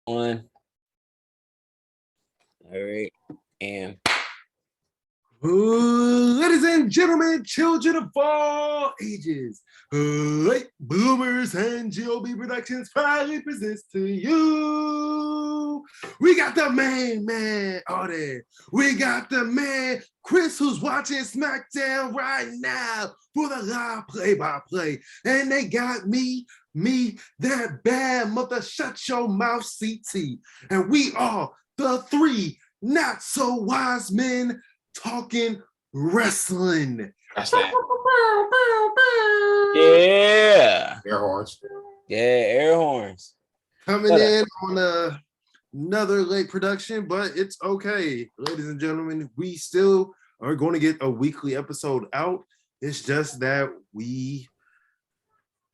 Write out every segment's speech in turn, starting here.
On. All right. And ladies and gentlemen, children of all ages, late bloomers and GOB Productions proudly presents to you. We got the main man out there. We got the man, Chris, who's watching SmackDown right now for the live play-by-play. And they got me, that bad mother, shut your mouth, CT. And we are the three not so wise men talking wrestling. That's that. yeah. Air horns. Yeah, air horns. Coming in on another late production, but it's okay. Ladies and gentlemen, we still are going to get a weekly episode out. It's just that we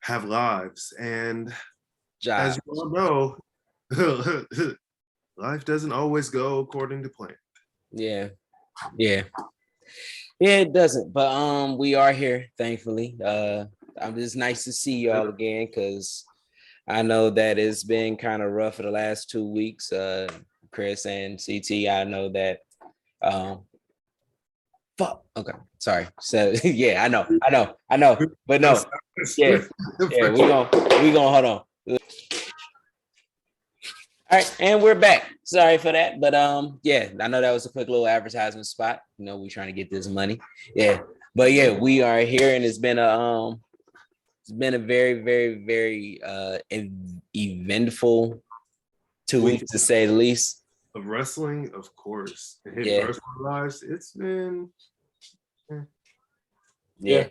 have lives. And as you all know, life doesn't always go according to plan. Yeah, it doesn't, but we are here, thankfully. I'm just nice to see y'all again, because I know that it's been kind of rough for the last 2 weeks. Chris and CT, I know that okay, sorry. So yeah, I know, but no, yeah, we gonna hold on. All right, and we're back. Sorry for that, but yeah, I know that was a quick little advertisement spot. You know, we're trying to get this money. Yeah, but yeah, we are here, and it's been a very, very, very eventful 2 weeks, to say the least. Of wrestling, of course. In personal lives, it's been yeah,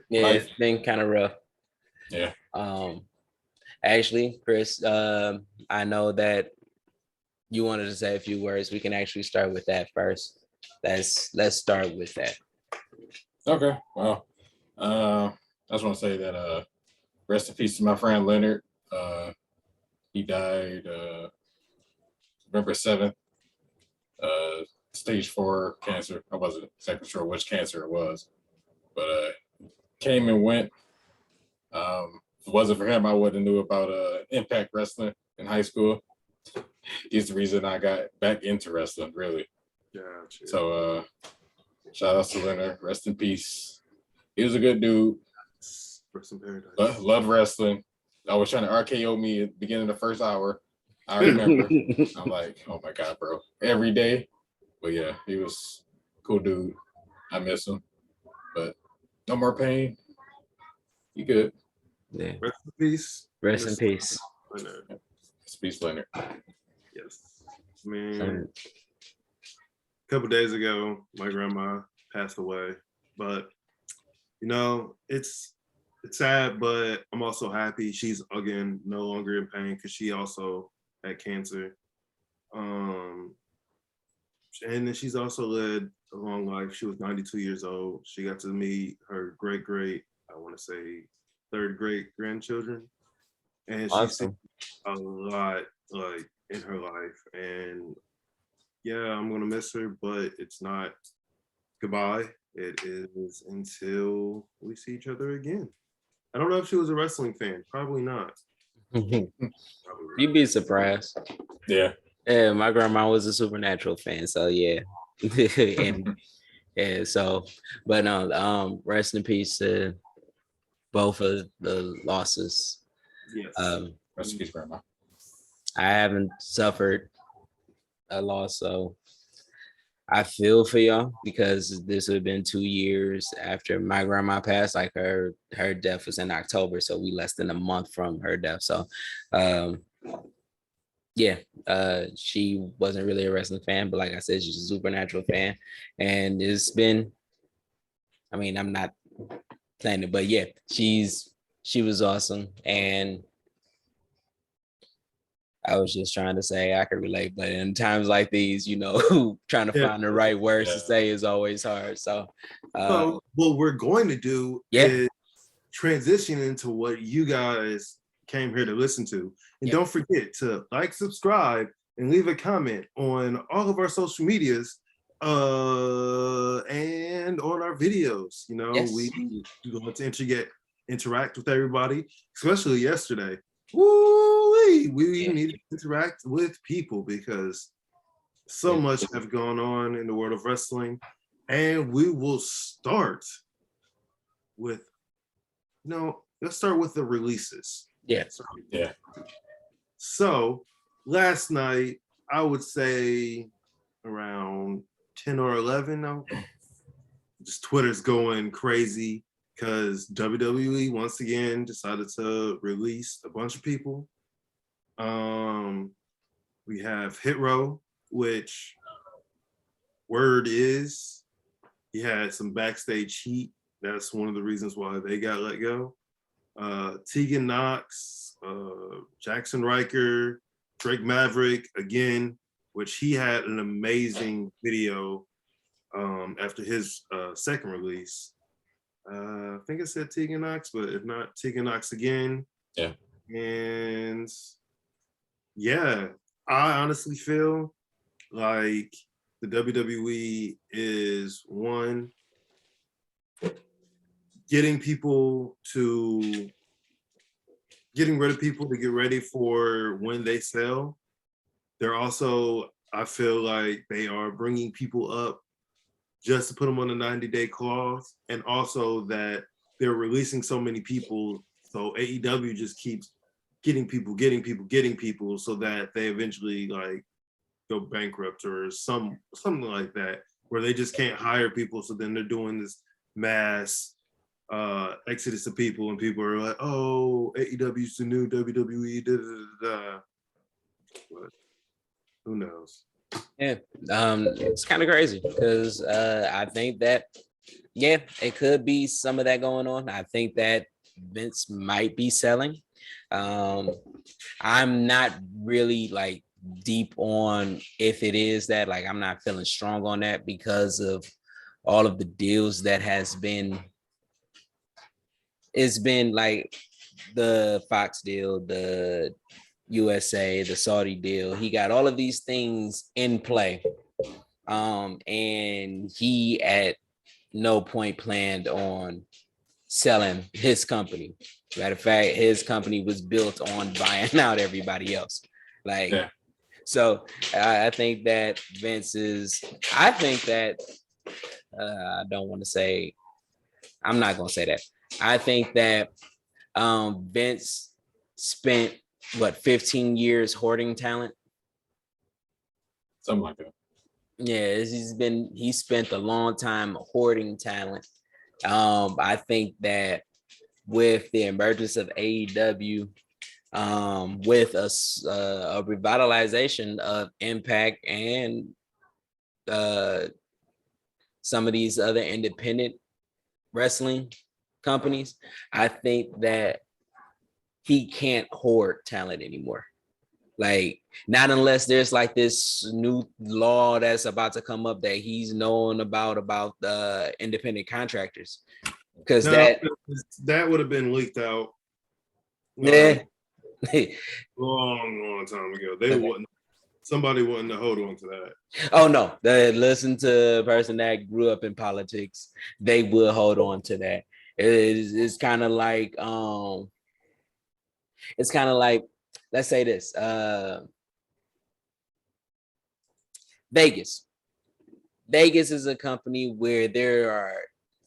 it's been kind of rough. Yeah. Actually, Chris, I know that you wanted to say a few words. We can actually start with that first. Let's start with that. Okay. Well, I just want to say that rest in peace to my friend Leonard. He died November 7th. Stage 4 cancer. I wasn't exactly sure which cancer it was, but came and went. If it wasn't for him, I wouldn't knew about Impact Wrestling in high school. He's the reason I got back into wrestling, really. Gotcha. So shout out to Leonard. Rest in peace. He was a good dude. Rest in paradise. Loved wrestling. I was trying to RKO me at the beginning of the first hour. I remember. I'm like, oh my God, bro. Every day. But yeah, he was a cool dude. I miss him. But no more pain. You good. Yeah. Rest in peace. Rest in peace. Leonard. Rest in peace, Leonard. Yes. Man, a couple days ago, my grandma passed away. But, you know, it's sad, but I'm also happy she's, again, no longer in pain, because she also had cancer. And then she's also led a long life. She was 92 years old. She got to meet her great, I want to say, third great grandchildren. And she's seen a lot, like, in her life. And yeah, I'm going to miss her, but it's not goodbye. It is until we see each other again. I don't know if she was a wrestling fan. Probably not. You'd be surprised. Yeah. Yeah, my grandma was a Supernatural fan, so yeah. And yeah, so but no, rest in peace to both of the losses. Yes. Rest in peace, grandma. I haven't suffered a loss, so I feel for y'all, because this would have been 2 years after my grandma passed. Like her death was in October, so we less than a month from her death. So she wasn't really a wrestling fan, but like I said, she's a Supernatural fan. And it's been, I mean, I'm not saying it, but yeah, she was awesome. And I was just trying to say I could relate, but in times like these, you know, trying to find the right words to say is always hard. So what we're going to do is transition into what you guys came here to listen to. And don't forget to like, subscribe, and leave a comment on all of our social medias and on our videos. You know, we want to interact with everybody, especially yesterday. Woo! we need to interact with people because so much have gone on in the world of wrestling, and we will start with let's start with the releases. Yeah. Yeah. So last night, I would say around 10 or 11 now. Just Twitter's going crazy because WWE once again decided to release a bunch of people. We have Hit Row, which word is he had some backstage heat. That's one of the reasons why they got let go. Tegan Knox, Jackson Riker, Drake Maverick again, which he had an amazing video after his second release. I think it said Tegan Knox, but if not, Tegan Knox again. Yeah. And yeah, I honestly feel like the WWE is one, getting rid of people to get ready for when they sell. They're also, I feel like they are bringing people up just to put them on a 90-day clause, and also that they're releasing so many people, so AEW just keeps getting people so that they eventually like go bankrupt or something like that, where they just can't hire people, so then they're doing this mass exodus of people, and people are like, oh, AEW's the new WWE, da, da, da, da. But who knows? Yeah, it's kind of crazy because I think that, yeah, it could be some of that going on. I think that Vince might be selling. I'm not really like deep on if it is that, like, I'm not feeling strong on that because of all of the deals that it's been like the Fox deal, the USA, the Saudi deal. He got all of these things in play. And he at no point planned on selling his company. Matter of fact, his company was built on buying out everybody else. Like, yeah. So I think that I don't want to say, I'm not going to say that. I think that Vince spent 15 years hoarding talent, something like that. Yeah, he spent a long time hoarding talent. I think that with the emergence of AEW, with a revitalization of Impact and some of these other independent wrestling companies, I think that he can't hoard talent anymore. Like, not unless there's like this new law that's about to come up that he's known about the independent contractors, because that would have been leaked out. Yeah, long time ago. Somebody wouldn't hold on to that. Oh no, listen to a person that grew up in politics. They will hold on to that. It's kind of like let's say this, Vegas is a company where there are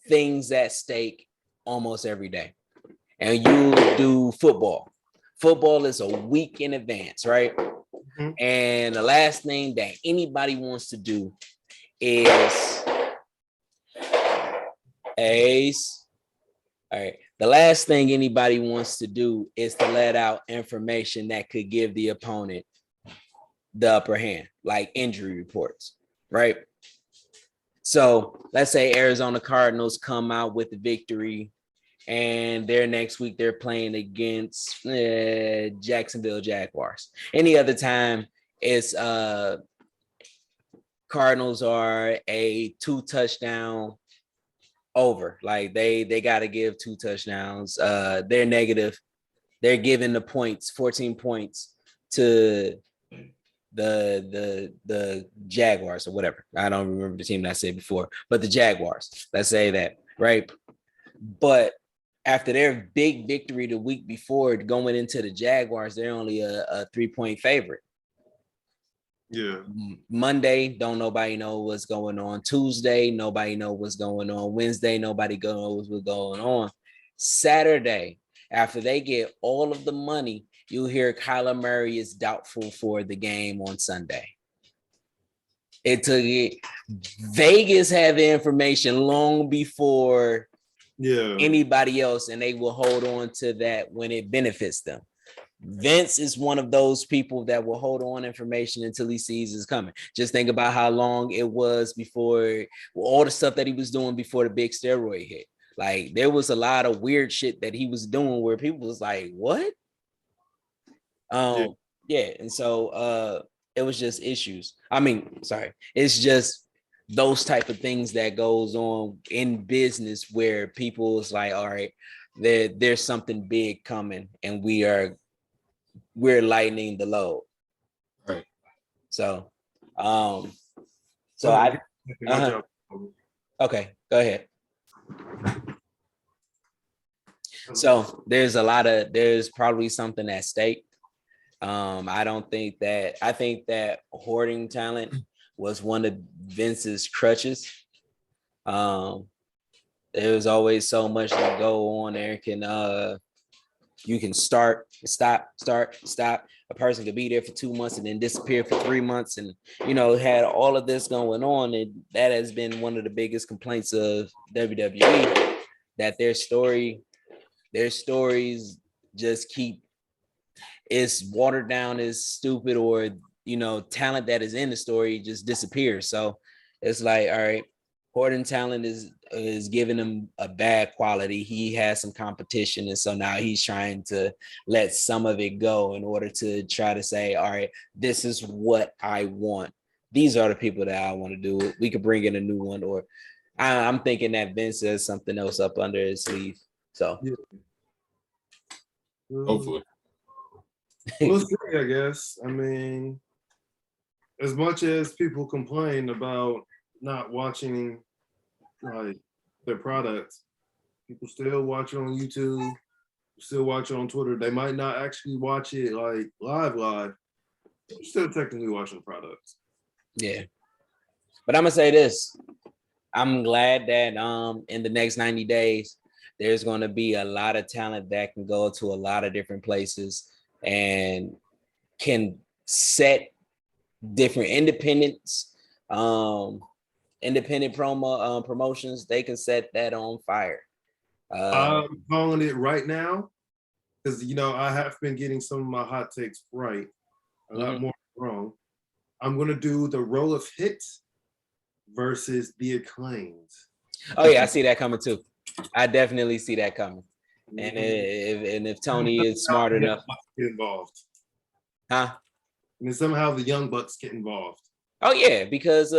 things at stake almost every day, and you do football is a week in advance, right? Mm-hmm. And the last thing that anybody wants to do is the last thing anybody wants to do is to let out information that could give the opponent the upper hand, like injury reports, right? So let's say Arizona Cardinals come out with the victory, and their next week they're playing against Jacksonville Jaguars. Any other time, it's Cardinals are a 2-touchdown over. Like they got to give 2 touchdowns. They're negative. They're giving the points, 14 points to the Jaguars or whatever. I don't remember the team that I said before, but the Jaguars. Let's say that, right? But after their big victory the week before going into the Jaguars, they're only a 3-point favorite. Yeah. Monday, don't nobody know what's going on. Tuesday, nobody know what's going on. Wednesday, nobody knows what's going on. Saturday, after they get all of the money, you'll hear Kyler Murray is doubtful for the game on Sunday. It took it. Vegas had the information long before anybody else, and they will hold on to that when it benefits them. Vince is one of those people that will hold on information until he sees it's coming. Just think about how long it was before all the stuff that he was doing before the big steroid hit. Like there was a lot of weird shit that he was doing where people was like, what? Yeah. And so it was just issues. It's just those type of things that goes on in business where people is like, all right, there's something big coming and we're lightening the load. Right. So okay, go ahead. So there's probably something at stake. I think that hoarding talent was one of Vince's crutches. There's always so much to go on there. You can start, stop. A person could be there for 2 months and then disappear for 3 months, and had all of this going on. And that has been one of the biggest complaints of WWE, that their stories just keep it's watered down, is stupid, or talent that is in the story just disappears. So it's like, all right, hoarding talent is giving him a bad quality. He has some competition, and so now he's trying to let some of it go in order to try to say, all right, this is what I want. These are the people that I want to do it. We could bring in a new one, or I'm thinking that Vince has something else up under his sleeve. So hopefully. We'll see, I guess. I mean, as much as people complain about not watching like their products, people still watch it on YouTube, still watch it on Twitter. They might not actually watch it like live. They're still technically watching products. Yeah. But I'm gonna say this. I'm glad that in the next 90 days, there's gonna be a lot of talent that can go to a lot of different places and can set different independent promotions. They can set that on fire. I'm calling it right now because I have been getting some of my hot takes right, a lot more wrong. I'm gonna do the Roll of Hit versus the Acclaimed. Oh yeah, I see that coming too. I definitely see that coming. And if Tony is smart enough, get involved, huh? And then somehow the Young Bucks get involved. Oh yeah, because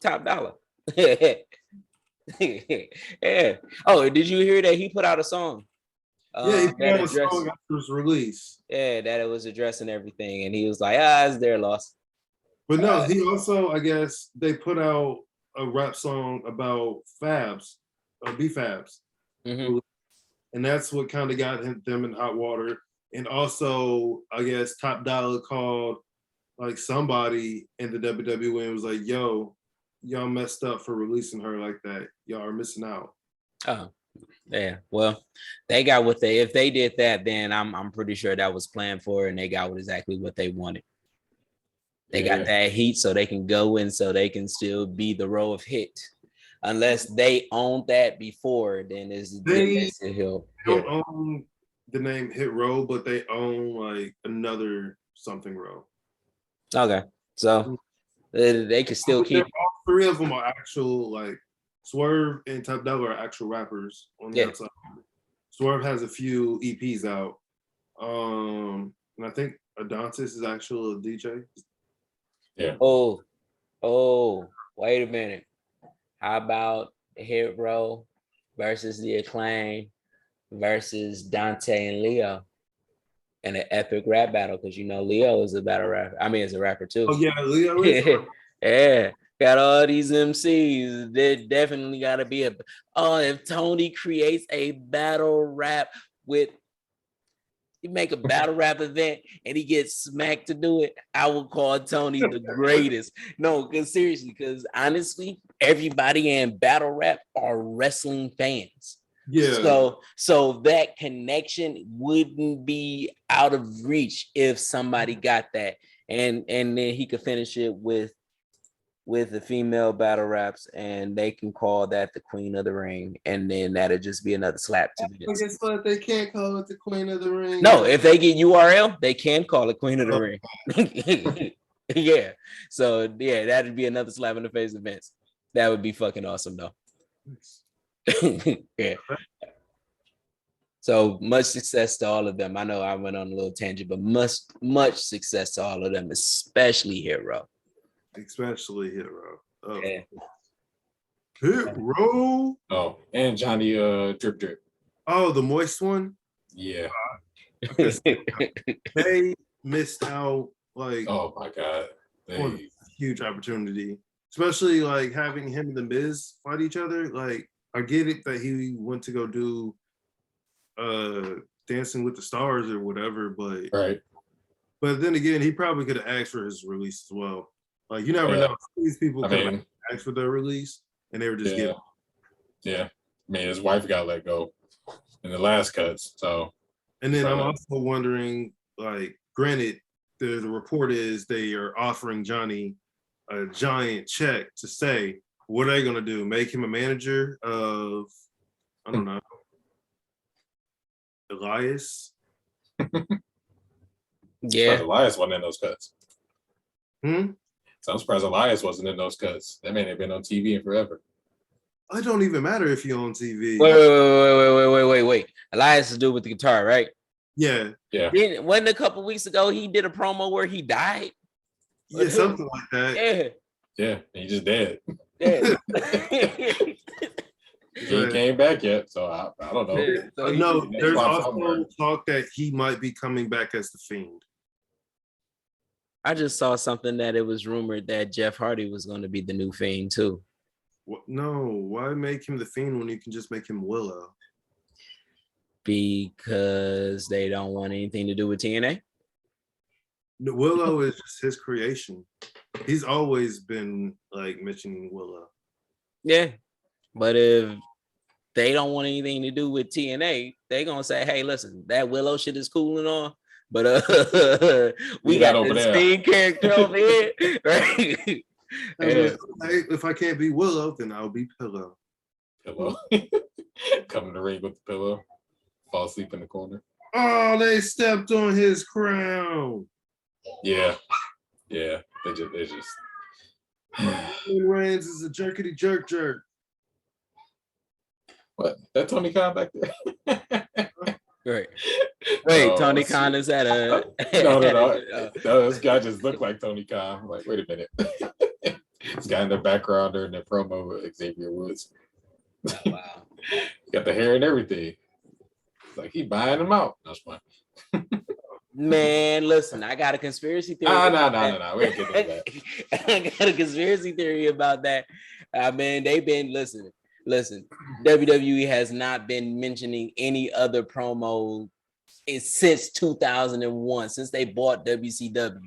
top dollar. Yeah. Oh, did you hear that he put out a song? Yeah, he put out a song after his release. Yeah, that it was addressing everything, and he was like, it's their loss. But no, he also, I guess, they put out a rap song about Fabs, B-Fabs. Mm-hmm. And that's what kind of got them in hot water. And also, I guess, Top Dollar called like somebody in the WWE and was like, yo, y'all messed up for releasing her like that. Y'all are missing out. Oh, yeah. Well, they got what if they did that, then I'm pretty sure that was planned for, and they got exactly what they wanted. They got that heat so they can go in, so they can still be the Row of Hit. Unless they owned that before, then they don't own the name Hit Row, but they own like another something row. Okay, so they could still keep. All three of them are actual, like Swerve and Top Dollar are actual rappers on the outside. Swerve has a few EPs out, and I think Adonis is actually a DJ. Yeah. Oh, wait a minute. How about Hit Row versus the Acclaim versus Dante and Leo in an epic rap battle? Because Leo is a battle rapper. I mean, is a rapper too. Oh yeah, Leo is. Yeah. Got all these MCs. There definitely got to be a. Oh, if Tony creates a battle rap with, you make a battle rap event and he gets smacked to do it, I will call Tony the greatest. No, because seriously, because honestly, everybody in battle rap are wrestling fans. Yeah. So that connection wouldn't be out of reach if somebody got that. And then he could finish it with the female battle raps, and they can call that the Queen of the Ring, and then that'll just be another slap to But Vince. guess what? They can't call it the Queen of the Ring. No, if they get URL, they can call it Queen of the Ring. Yeah. So yeah, that'd be another slap in the face of Vince. That would be fucking awesome though. Yeah. So much success to all of them. I know I went on a little tangent, but much success to all of them, especially Hero. Especially Hero. Oh. Yeah. Hero. Oh, and Johnny Drip Drip. Oh, the moist one. Yeah. They missed out like Oh my god. on a huge opportunity, especially like having him and the Miz fight each other. Like I get it that he went to go do Dancing with the Stars or whatever, but Right. but then again, he probably could have asked for his release as well. Like you never know. These people I could mean, have asked for their release and they were just giving. Yeah. I mean, his wife got let go in the last cuts. So And then I'm also wondering, like, granted, the report is they are offering Johnny a giant check to say, what are they gonna do? Make him a manager of, I don't know, Elias? Yeah. Elias wasn't in those cuts. Hmm? So I'm surprised Elias wasn't in those cuts. That man had been on TV in forever. It don't even matter if you're on TV. Wait. Elias is dude with the guitar, right? Yeah. Yeah. Wasn't a couple weeks ago he did a promo where he died? Yeah, something like that. Yeah. Yeah. He just dead. Yeah. He ain't came back yet. So I don't know. Yeah, so No, there's popped also somewhere. talk that he might be coming back as the Fiend. I just saw something that it was rumored that Jeff Hardy was going to be the new Fiend too. What? No, why make him the Fiend when you can just make him Willow? Because they don't want anything to do with TNA. No, Willow is just his creation. He's always been like mentioning Willow. Yeah. But if they don't want anything to do with TNA, they're gonna say, hey, listen, that Willow shit is cool and all, but we got this Fiend character over here, right? Yeah. If I can't be Willow, then I'll be Pillow. Pillow. Come in the ring with the pillow. Fall asleep in the corner. Oh, they stepped on his crown. Yeah. Yeah. They just Roman Reigns is a jerkity jerk. What? That Tony Khan back there? Right. Wait, Oh, Tony Khan is at a no. No, this guy just looked like Tony Khan. I'm like, wait a minute. This guy in the background during the promo with Xavier Woods. Wow. Got the hair and everything. It's like he buying them out. That's fine. Man, listen, I got a conspiracy theory. No. We ain't getting into that. I got a conspiracy theory about that. Man, they've been listen. WWE has not been mentioning any other promo since 2001, since they bought WCW.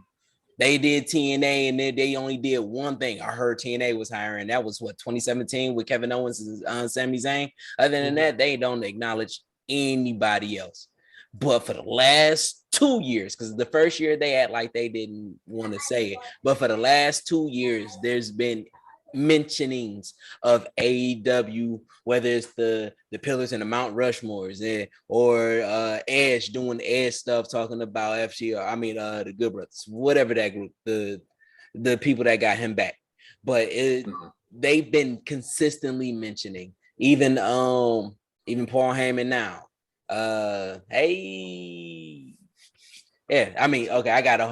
They did TNA and they only did one thing. I heard TNA was hiring. That was what, 2017 with Kevin Owens and Sami Zayn. Other than that, they don't acknowledge anybody else. But for the last 2 years, because the first year they act like they didn't want to say it, but for the last 2 years, there's been mentionings of AEW, whether it's the Pillars and the Mount Rushmores, or Edge doing the Edge stuff, talking about FTR. I mean, the Good Brothers, whatever that group, the people that got him back. But they've been consistently mentioning, even Paul Heyman now. Hey. Yeah, I mean, okay, I got a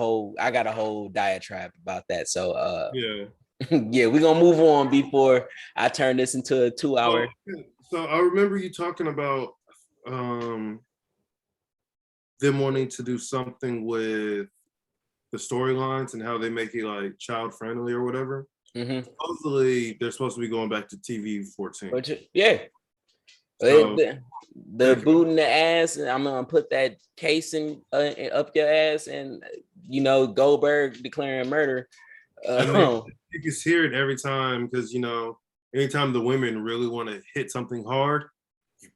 whole diatribe about that. So yeah. Yeah, we're gonna move on before I turn this into a 2-hour. So I remember you talking about them wanting to do something with the storylines and how they make it like child friendly or whatever. Supposedly, they're supposed to be going back to TV 14. But yeah, So, the boot in the ass, and I'm gonna put that casing up your ass, and Goldberg declaring murder. I mean, you can hear it every time because anytime the women really want to hit something hard, you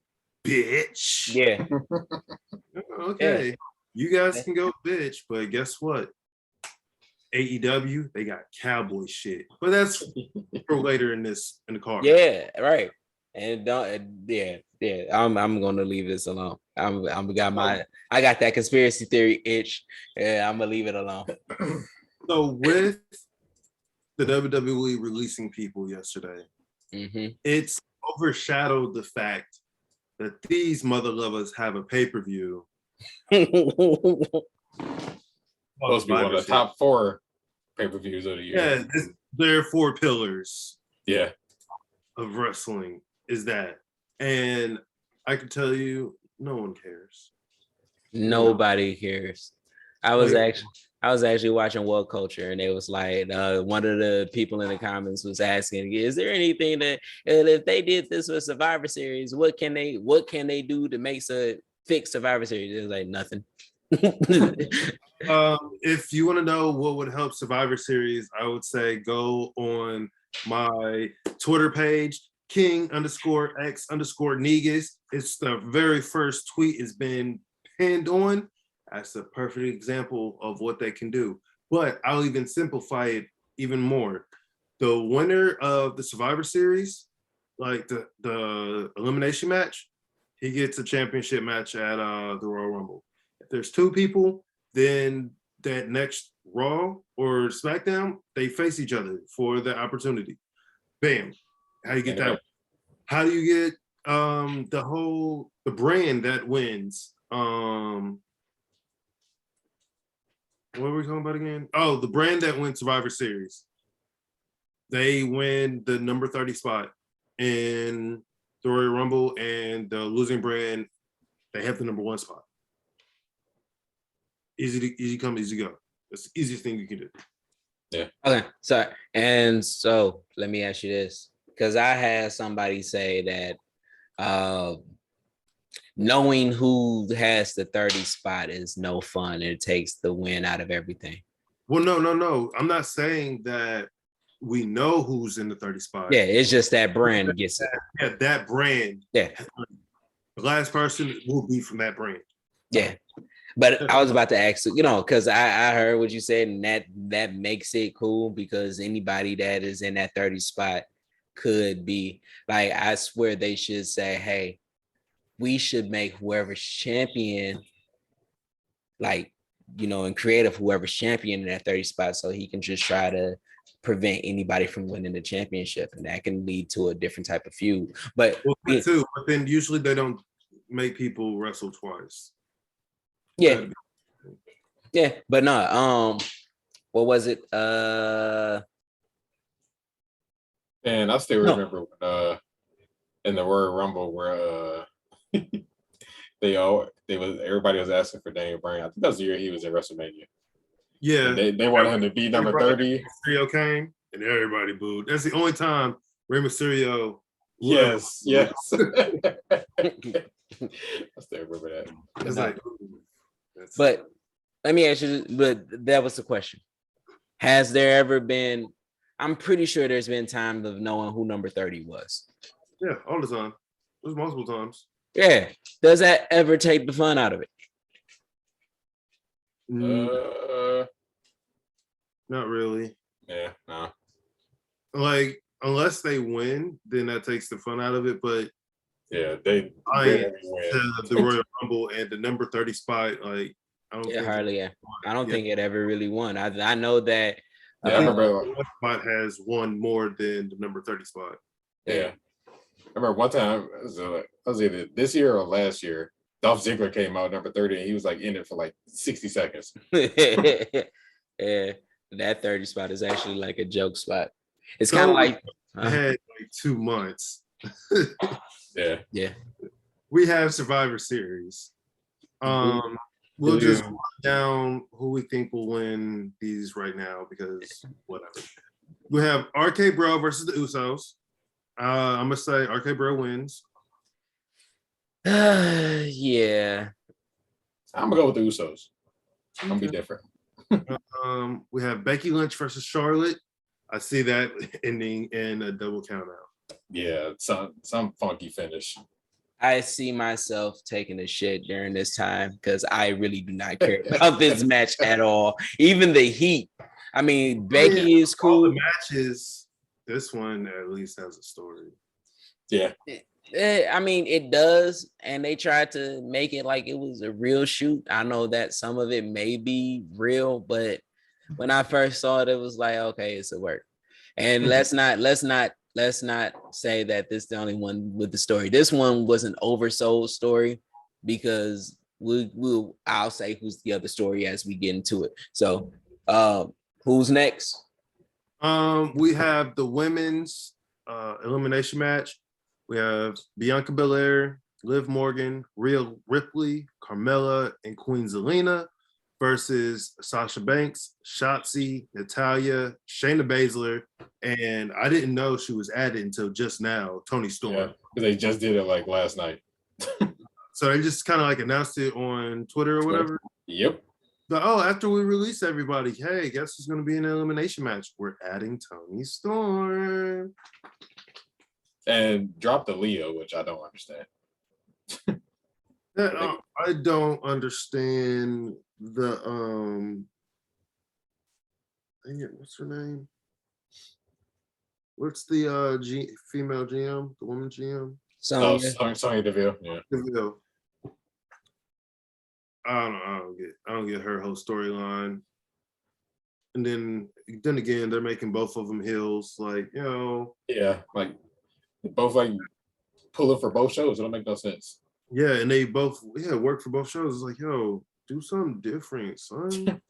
bitch. Yeah. Okay, Yeah. you guys can go bitch, but guess what? AEW, they got cowboy shit, but that's for later in the card. Yeah, right. And I'm gonna leave this alone. I got that conspiracy theory itch. Yeah, I'm gonna leave it alone. So with the WWE releasing people yesterday, it's overshadowed the fact that these mother lovers have a pay-per-view. Supposed to be one of the top 4 pay-per-views of the year. Yeah, there are 4 pillars. Yeah. Of wrestling is that, and I can tell you, no one cares. Nobody cares. I was actually watching World Culture, and it was like one of the people in the comments was asking, "Is there anything that if they did this with Survivor Series, what can they do to fix Survivor Series?" It was like nothing. If you want to know what would help Survivor Series, I would say go on my Twitter page, King_X_Negus. It's the very first tweet it's been pinned on. That's a perfect example of what they can do. But I'll even simplify it even more. The winner of the Survivor Series, like the elimination match, he gets a championship match at the Royal Rumble. If there's 2 people, then that next Raw or SmackDown, they face each other for the opportunity. Bam. How do you get that? How do you get the brand that wins? What were we talking about again? Oh, the brand that wins Survivor Series. They win the number 30 spot in the Royal Rumble, and the losing brand, they have the number 1 spot. Easy come, easy go. That's the easiest thing you can do. Yeah. Okay. So let me ask you this, because I had somebody say that knowing who has the 30 spot is no fun. It takes the win out of everything. Well, no. I'm not saying that we know who's in the 30 spot. Yeah, it's just that brand gets it. Yeah, that brand. Yeah. The last person will be from that brand. Yeah. But I was about to ask, because I heard what you said, and that makes it cool, because anybody that is in that 30 spot could be like, I swear they should say, hey, we should make whoever's champion, like, and creative whoever's champion in that 30 spot, so he can just try to prevent anybody from winning the championship, and that can lead to a different type of feud. But then usually they don't make people wrestle twice. Yeah. Yeah, but no, what was it? And I still remember when, in the Royal Rumble where everybody was asking for Daniel Bryan. I think that was the year he was at WrestleMania. Yeah. And they wanted him to be number 30. Mysterio came and everybody booed. That's the only time Rey Mysterio. Yes. I still remember that. It's like, but let me ask you, but that was the question. Has there ever been, I'm pretty sure there's been times of knowing who number 30 was. Yeah, all the time. There's multiple times. Yeah. Does that ever take the fun out of it? Not really. Yeah, no. Like, unless they win, then that takes the fun out of it. But yeah, they win the Royal Rumble and the number 30 spot. Like, I don't think it ever really won. I know that. Yeah, I remember one spot has won more than the number 30 spot. Yeah. I remember one time, it was either this year or last year, Dolph Ziggler came out number 30 and he was like in it for like 60 seconds. Yeah, that 30 spot is actually like a joke spot. It's kind of like I had like 2 months. Yeah. We have Survivor Series. We'll just run down who we think will win these right now, because whatever. We have RK Bro versus the Usos. I'm gonna say RK Bro wins. Yeah. I'm gonna go with the Usos. I'm gonna be different. We have Becky Lynch versus Charlotte. I see that ending in a double count out. Yeah, some funky finish. I see myself taking a shit during this time because I really do not care about this match at all. Even the heat. I mean, Becky is All cool. the matches, this one at least has a story. Yeah. I mean, it does, and they tried to make it like it was a real shoot. I know that some of it may be real, but when I first saw it, it was like, okay, it's a work. And let's not say that this is the only one with the story. This one was an oversold story because I'll say who's the other story as we get into it. So, who's next? We have the women's elimination match. We have Bianca Belair, Liv Morgan, Rhea Ripley, Carmella, and Queen Zelina versus Sasha Banks, Shotzi, Natalya, Shayna Baszler, and I didn't know she was added until just now, Toni Storm. Yeah, they just did it like last night. So they just kind of like announced it on Twitter or whatever. Yep. But after we release everybody, hey, guess who's going to be in an elimination match? We're adding Toni Storm. And drop the Leo, which I don't understand. I don't understand the dang it, what's her name? What's the female GM, the woman GM? Sonya Deville. Yeah. Deville. I don't get her whole storyline. And then again, they're making both of them heels. Like, Yeah, like both like pulling for both shows. It don't make no sense. Yeah, and they both work for both shows. It's like, do something different, son.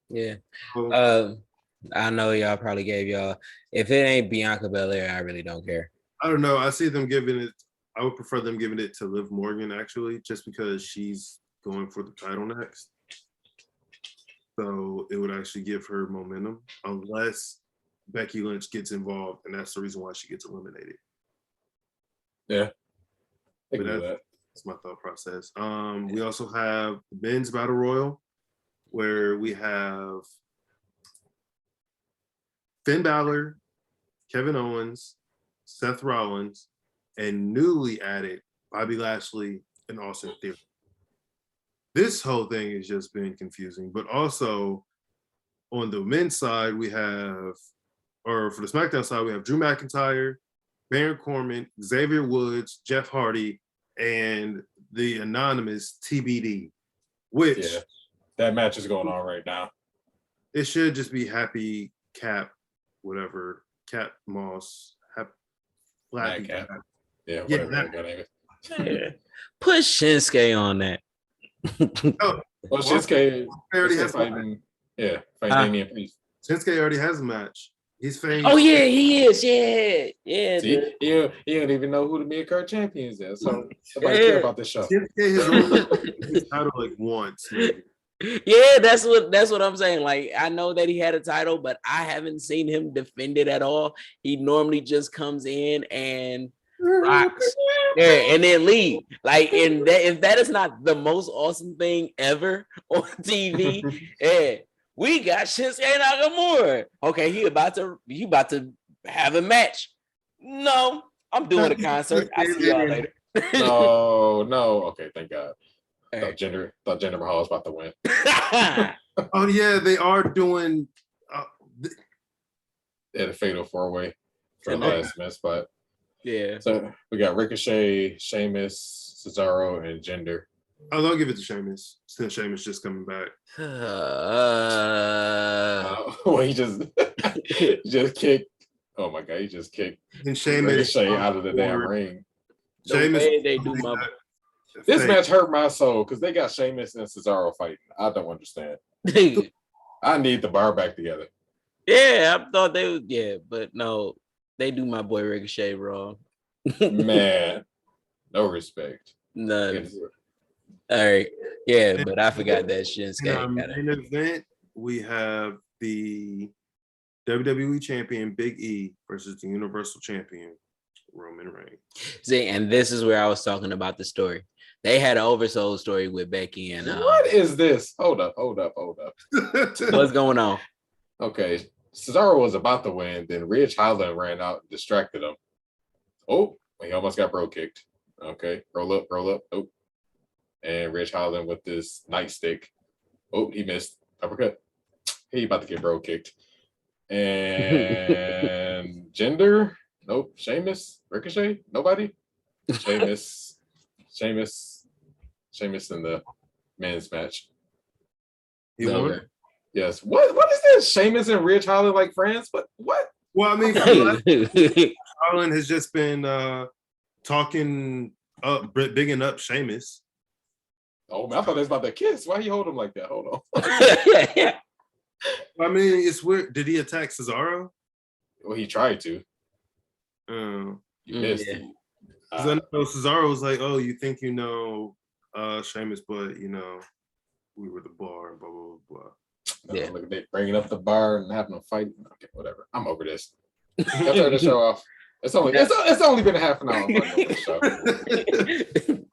Yeah. I know y'all probably gave y'all. If it ain't Bianca Belair, I really don't care. I don't know. I see them giving it. I would prefer them giving it to Liv Morgan actually, just because she's going for the title next. So it would actually give her momentum, unless Becky Lynch gets involved, and that's the reason why she gets eliminated. Yeah, that's my thought process. We also have the men's battle royal, where we have Finn Balor, Kevin Owens, Seth Rollins, and newly added Bobby Lashley and Austin Theory. This whole thing has just been confusing, but also on the men's side, we have, or for the SmackDown side, we have Drew McIntyre, Baron Corbin, Xavier Woods, Jeff Hardy, and the anonymous TBD, which that match is going on right now. It should just be Happy Cap, whatever, Cap Moss, Flappy Cap. Yeah, whatever. Yeah. Put Shinsuke on that. Well, Shinsuke already has fighting. Yeah, fighting Damian Priest. Shinsuke already has a match. He's fighting. Oh yeah, he is. Yeah. See, you don't even know who the mid-card champions is, so nobody care about this show. Shinsuke has only his title like once. Maybe. Yeah, that's what I'm saying. Like, I know that he had a title, but I haven't seen him defend it at all. He normally just comes in and rocks, and then leave. Like, and if that is not the most awesome thing ever on TV, we got Shinsuke Nakamura. Okay, he about to have a match. No, I'm doing a concert. I see y'all later. No. Okay, thank God. Thought Jinder Mahal was about to win. Oh yeah, they are doing. They had a fatal 4-way for the last minute spot. Yeah. So we got Ricochet, Sheamus, Cesaro, and Jinder. Oh, they'll give it to Sheamus. Since Sheamus just coming back. Well, he just kicked. Oh my God, he just kicked and Sheamus Ricochet out of the damn ring. Sheamus, they do my. This match hurt my soul because they got Sheamus and Cesaro fighting. I don't understand. I need the bar back together. Yeah, I thought they would. Yeah, but no, they do my boy Ricochet wrong. Man, no respect. None. All right. Yeah, but I forgot that Shinsuke. In an event, we have the WWE Champion Big E versus the Universal Champion Roman Reigns. See, and this is where I was talking about the story. They had an oversold story with Becky and What is this? Hold up. what's going on? Okay, Cesaro was about to win, then Ridge Holland ran out and distracted him. Oh, he almost got bro kicked. Okay, roll up. Oh, and Ridge Holland with this nightstick. Oh, he missed. Uppercut. He about to get bro kicked. And gender? Nope. Sheamus? Ricochet? Nobody? Sheamus in the men's match. He won? Yes. What is this? Sheamus and Ridge Holland like friends? But what? Well, I mean, Holland has just been talking up, bigging up Sheamus. Oh, man, I thought they was about to kiss. Why you hold him like that? Hold on. I mean, it's weird. Did he attack Cesaro? Well, he tried to. You missed. Yeah. Because I know Cesaro was like, "Oh, you think you know Sheamus, but you know, we were the bar, blah blah blah." Yeah. Look at they bringing up the bar and having a fight. Okay, whatever. I'm over this. Y'all turn the show off. It's only been a half an hour.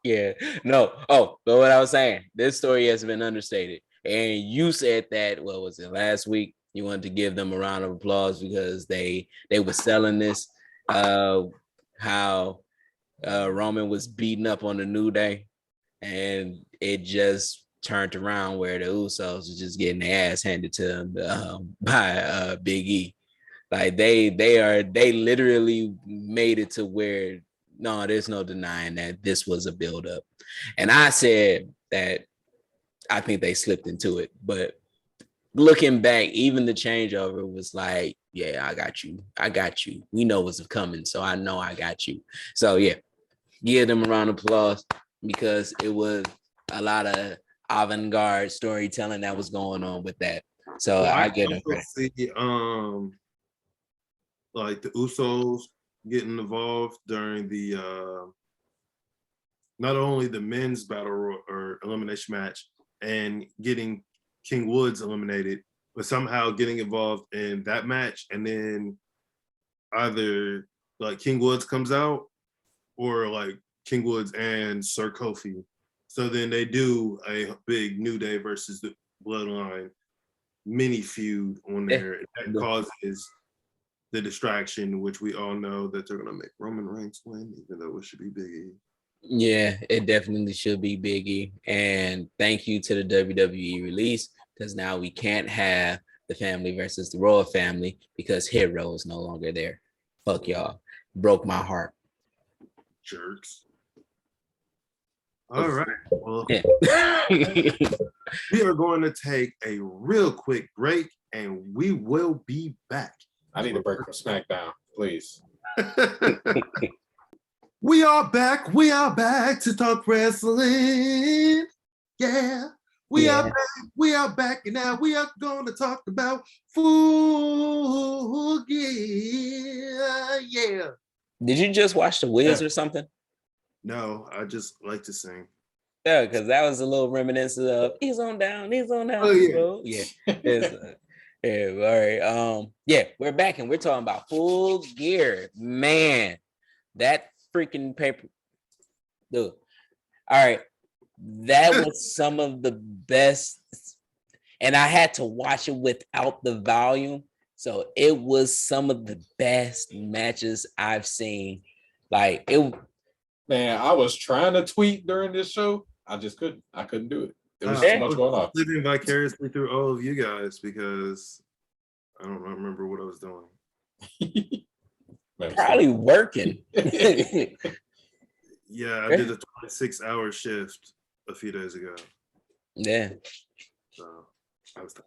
Yeah. No. Oh, but what I was saying, this story has been understated. And you said that, what was it, last week? You wanted to give them a round of applause because they were selling this, how Roman was beating up on the New Day, and it just turned around where the Usos was just getting their ass handed to them by Big E. Like they literally made it to where no, there's no denying that this was a buildup. And I said that I think they slipped into it, but looking back, even the changeover was like, yeah, I got you. We know what's coming, so I know I got you. So yeah, give them a round of applause because it was a lot of avant-garde storytelling that was going on with that. So well, I get them credit. See, like the Usos getting involved during the not only the men's battle or elimination match and getting King Woods eliminated, but somehow getting involved in that match, and then either like King Woods comes out or like King Woods and Sir Kofi. So then they do a big New Day versus the Bloodline mini feud on there. And that causes the distraction, which we all know that they're gonna make Roman Reigns win, even though it should be Big E. Yeah, it definitely should be Big E. And thank you to the WWE release, because now we can't have the family versus the Royal family because Hero is no longer there. Fuck y'all. Broke my heart. Jerks. All right. Well, yeah. We are going to take a real quick break and we will be back. I need a break from SmackDown, please. We are back. We are back to talk wrestling. Yeah. We are back, and now we are going to talk about Aewfullgear. Yeah. Did you just watch The Wiz or something? No, I just like to sing. Yeah, because that was a little reminiscent of he's on down. Oh, yeah. Yeah. All right. Yeah, we're back and we're talking about Aewfullgear. Man, that freaking paper. Dude. All right. That was some of the best, and I had to watch it without the volume. So it was some of the best matches I've seen. Like it. Man, I was trying to tweet during this show. I just couldn't. I couldn't do it. There was so much going on. Living vicariously through all of you guys because I don't remember what I was doing. Probably working. Yeah, I did a 26-hour shift a few days ago. Yeah. So I was tired.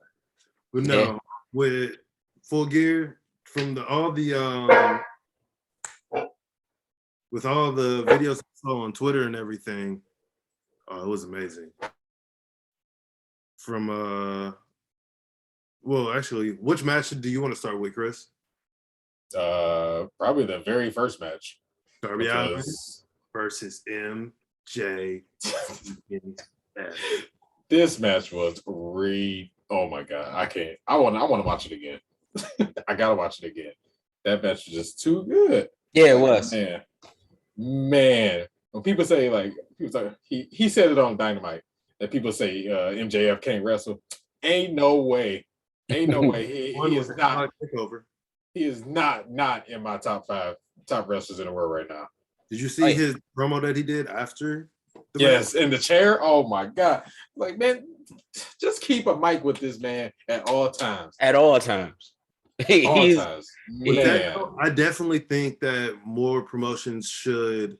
But no, with Aewfullgear, from with all the videos I saw on Twitter and everything, it was amazing. From well, actually, which match do you want to start with, Chris? Probably the very first match. Darby Allin versus MJ. This match was great. Oh my god, I can't. I want to watch it again. I gotta watch it again. That match was just too good. Yeah, it Like, was. Man. When people say he said it on Dynamite that people say MJF can't wrestle. Ain't no way. Ain't no way. He is not. Takeover. He is not in my top 5 top wrestlers in the world right now. Did you see his promo that he did after? Yes, in the chair. Oh my god! Like, man, just keep a mic with this man at all times. At all times. All times. Man. I definitely think that more promotions should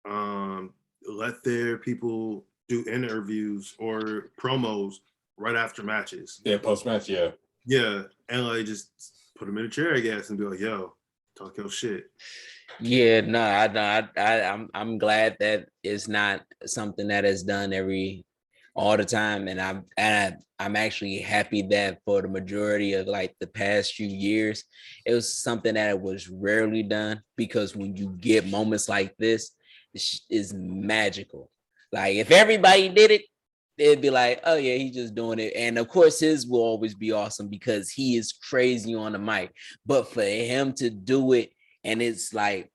let their people do interviews or promos right after matches. Yeah, post match. Yeah. Yeah, and like just put them in a chair, I guess, and be like, "Yo, talk your shit." Yeah, no, I'm glad that it's not something that is done all the time, and I'm actually happy that for the majority of like the past few years, it was something that was rarely done, because when you get moments like this, is magical. Like if everybody did it, it'd be like, oh yeah, he's just doing it. And of course his will always be awesome because he is crazy on the mic. But for him to do it, and it's like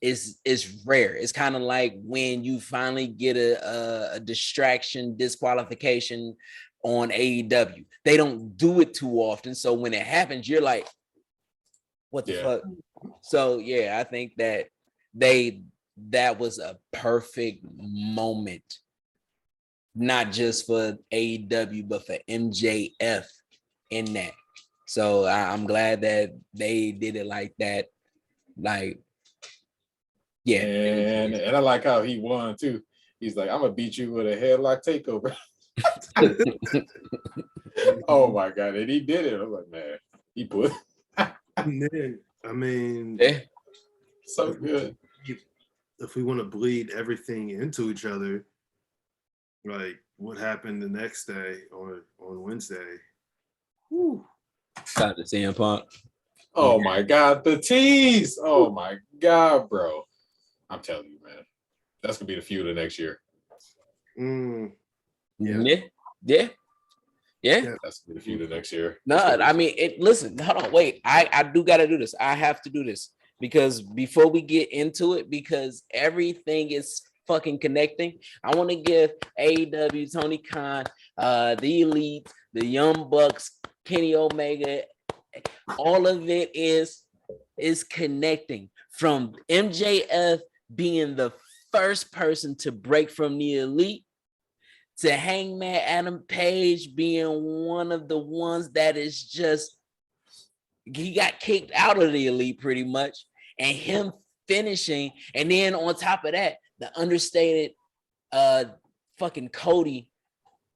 it's rare. It's kind of like when you finally get a distraction disqualification on AEW. They don't do it too often. So when it happens, you're like, what the fuck? So yeah, I think that that was a perfect moment, not just for AEW, but for MJF in that. So I'm glad that they did it like that. Like, yeah. And I like how he won too. He's like, I'm gonna beat you with a headlock takeover. Oh my god. And he did it. I'm like, man, he put I mean, Yeah. So good. If we want to bleed everything into each other, like what happened the next day on Wednesday? Whew. Shout out to CM Punk. Oh my god, the tease. Oh my god, bro. I'm telling you, man. That's gonna be the feud of next year. Yeah. That's gonna be the feud of next year. No, I mean listen, hold on, wait. I do gotta do this. I have to do this because before we get into it, because everything is fucking connecting. I want to give AEW, Tony Khan, the Elite, the Young Bucks, Kenny Omega, all of it is connecting from MJF being the first person to break from the Elite to Hangman Adam Page being one of the ones that is just, he got kicked out of the Elite pretty much, and him finishing, and then on top of that, the understated fucking Cody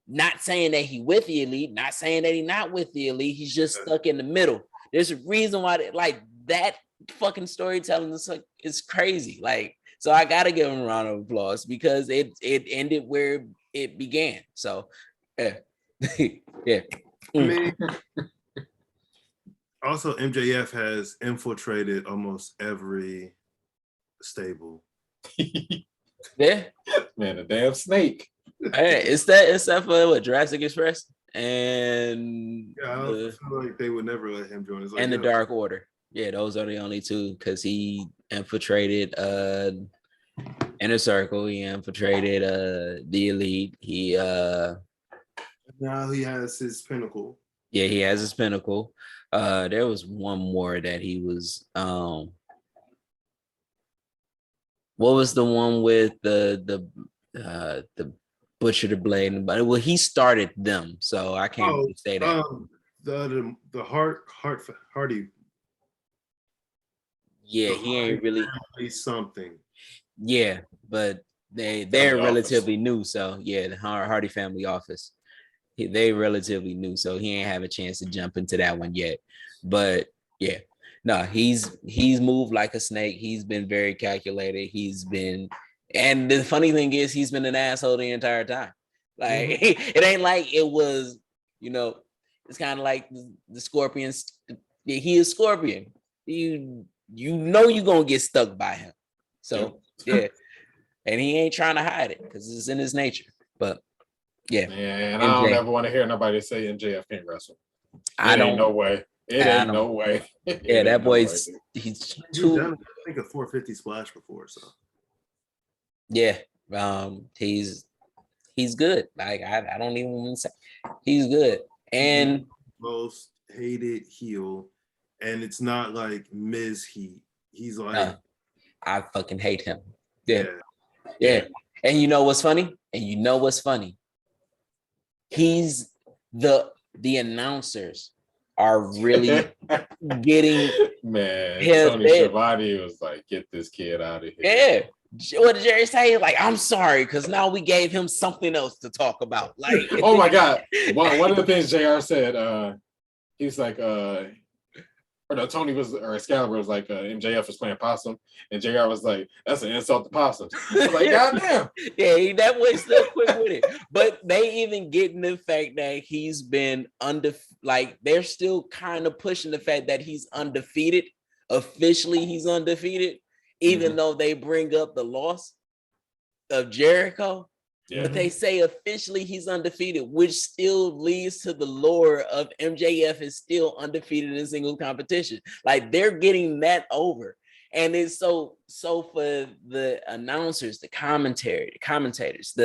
not saying that he with the Elite, not saying that he not with the Elite, he's just stuck in the middle. There's a reason why like that fucking storytelling is like, it's crazy. Like, so I gotta give him a round of applause because it ended where it began. So yeah. Yeah. I mean, also MJF has infiltrated almost every stable. Yeah. Man, a damn snake. Hey, except for what, Jurassic Express and I feel like they would never let him join. It's like, and the Dark Order. Yeah, those are the only two, because he infiltrated Inner Circle, he infiltrated the Elite. He now he has his pinnacle. Yeah, he has his pinnacle. There was one more that he was what was the one with the Butcher the Blade? But well, he started them, so I can't really say that. The Hardy. Yeah, he ain't really something. Yeah, but they're relatively new, so yeah, the Hardy Family Office. They relatively new, so he ain't have a chance to jump into that one yet. But yeah, no, he's moved like a snake. He's been very calculated. And the funny thing is, he's been an asshole the entire time. Like it ain't like it was, it's kind of like the Scorpions. He is Scorpion. You know you're gonna get stuck by him. So yeah, and he ain't trying to hide it because it's in his nature. But yeah, and I don't ever want to hear nobody say MJF can't wrestle. I don't. No way. It ain't no way. Yeah, that boy's he's He's too. done, I think, a 450 splash before. So Yeah, he's good. Like I don't even want to say he's good. And most hated heel, and it's not like Miz heat. He's like, I fucking hate him. Yeah. yeah. And you know what's funny? He's the announcers are really getting man. his Tony Schiavone was like, "Get this kid out of here." Yeah. What did Jerry say? Like, I'm sorry, because now we gave him something else to talk about. Like, oh my god, one of the things JR said, he's like, or no, Tony was, or Excalibur was like, MJF was playing possum, and JR was like, that's an insult to possums. I was like, god damn. Yeah, that was still quick with it. But they even getting the fact that he's been like they're still kind of pushing the fact that he's undefeated. Officially, he's undefeated, even though they bring up the loss of Jericho. Yeah. But they say officially he's undefeated, which still leads to the lore of MJF is still undefeated in single competition. Like they're getting that over. And it's so for the announcers, the commentators,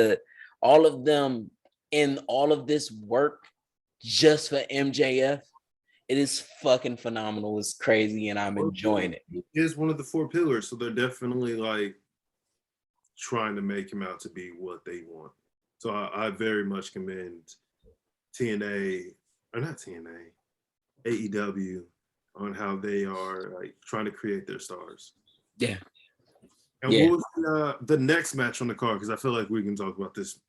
all of them in all of this work just for MJF, it is fucking phenomenal. It's crazy, and I'm enjoying it. He's one of the 4 pillars, so they're definitely like trying to make him out to be what they want. So I very much commend TNA, or not TNA, AEW on how they are like trying to create their stars. Yeah. And what was the next match on the card? Because I feel like we can talk about this.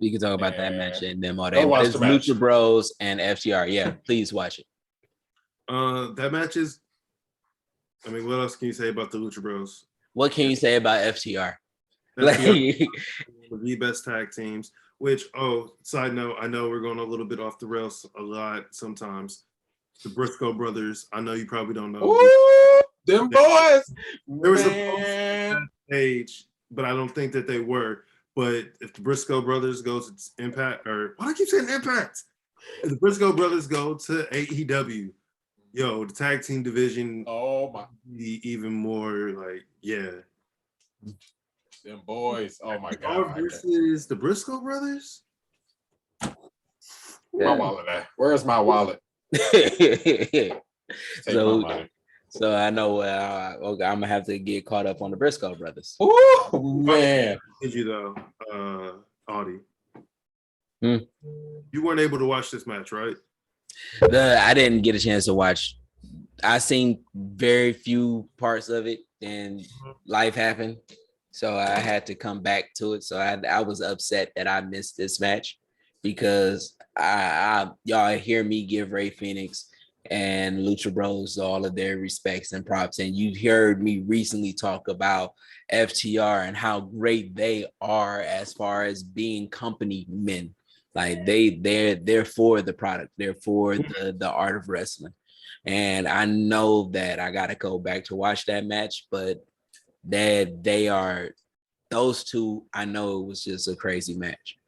We can talk about that match and them all day. It's Lucha Bros and FTR. Yeah, please watch it. That match is. I mean, what else can you say about the Lucha Bros? What can you say about FTR? FTR the best tag teams. Which, side note, I know we're going a little bit off the rails a lot sometimes. The Briscoe brothers. I know you probably don't know. Ooh, them boys. There was a page, but I don't think that they were. But if the Briscoe brothers go to Impact, or why do I keep saying Impact? If the Briscoe brothers go to AEW, the tag team division, be even more like, them boys. Oh my god. Versus the Briscoe brothers. My wallet at? Where's my wallet? So I know I'm gonna have to get caught up on the Briscoe brothers. Oh man, did you though, Audie? You weren't able to watch this match, right? I didn't get a chance to watch. I seen very few parts of it, and life happened, so I had to come back to it. So I was upset that I missed this match because y'all hear me give Ray Phoenix and Lucha Bros all of their respects and props, and you heard me recently talk about FTR and how great they are as far as being company men. Like they're for the product, they're for the art of wrestling, and I know that I gotta go back to watch that match, but they are those two. I know it was just a crazy match.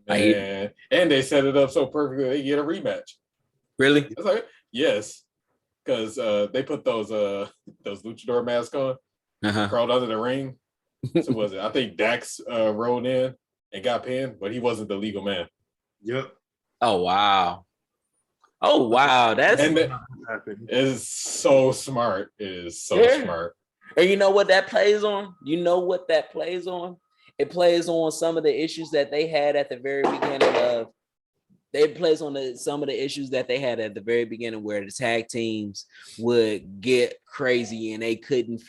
Man. And they set it up so perfectly they get a rematch. Really? It's like, yes, because they put those luchador masks on, crawled under the ring. So was it? I think Dax rolled in and got pinned, but he wasn't the legal man. Yep. Oh wow. That's it's so smart. It is so smart. And you know what that plays on? It plays on some of the issues that they had at the very beginning of. It plays on some of the issues that they had at the very beginning, where the tag teams would get crazy and they couldn't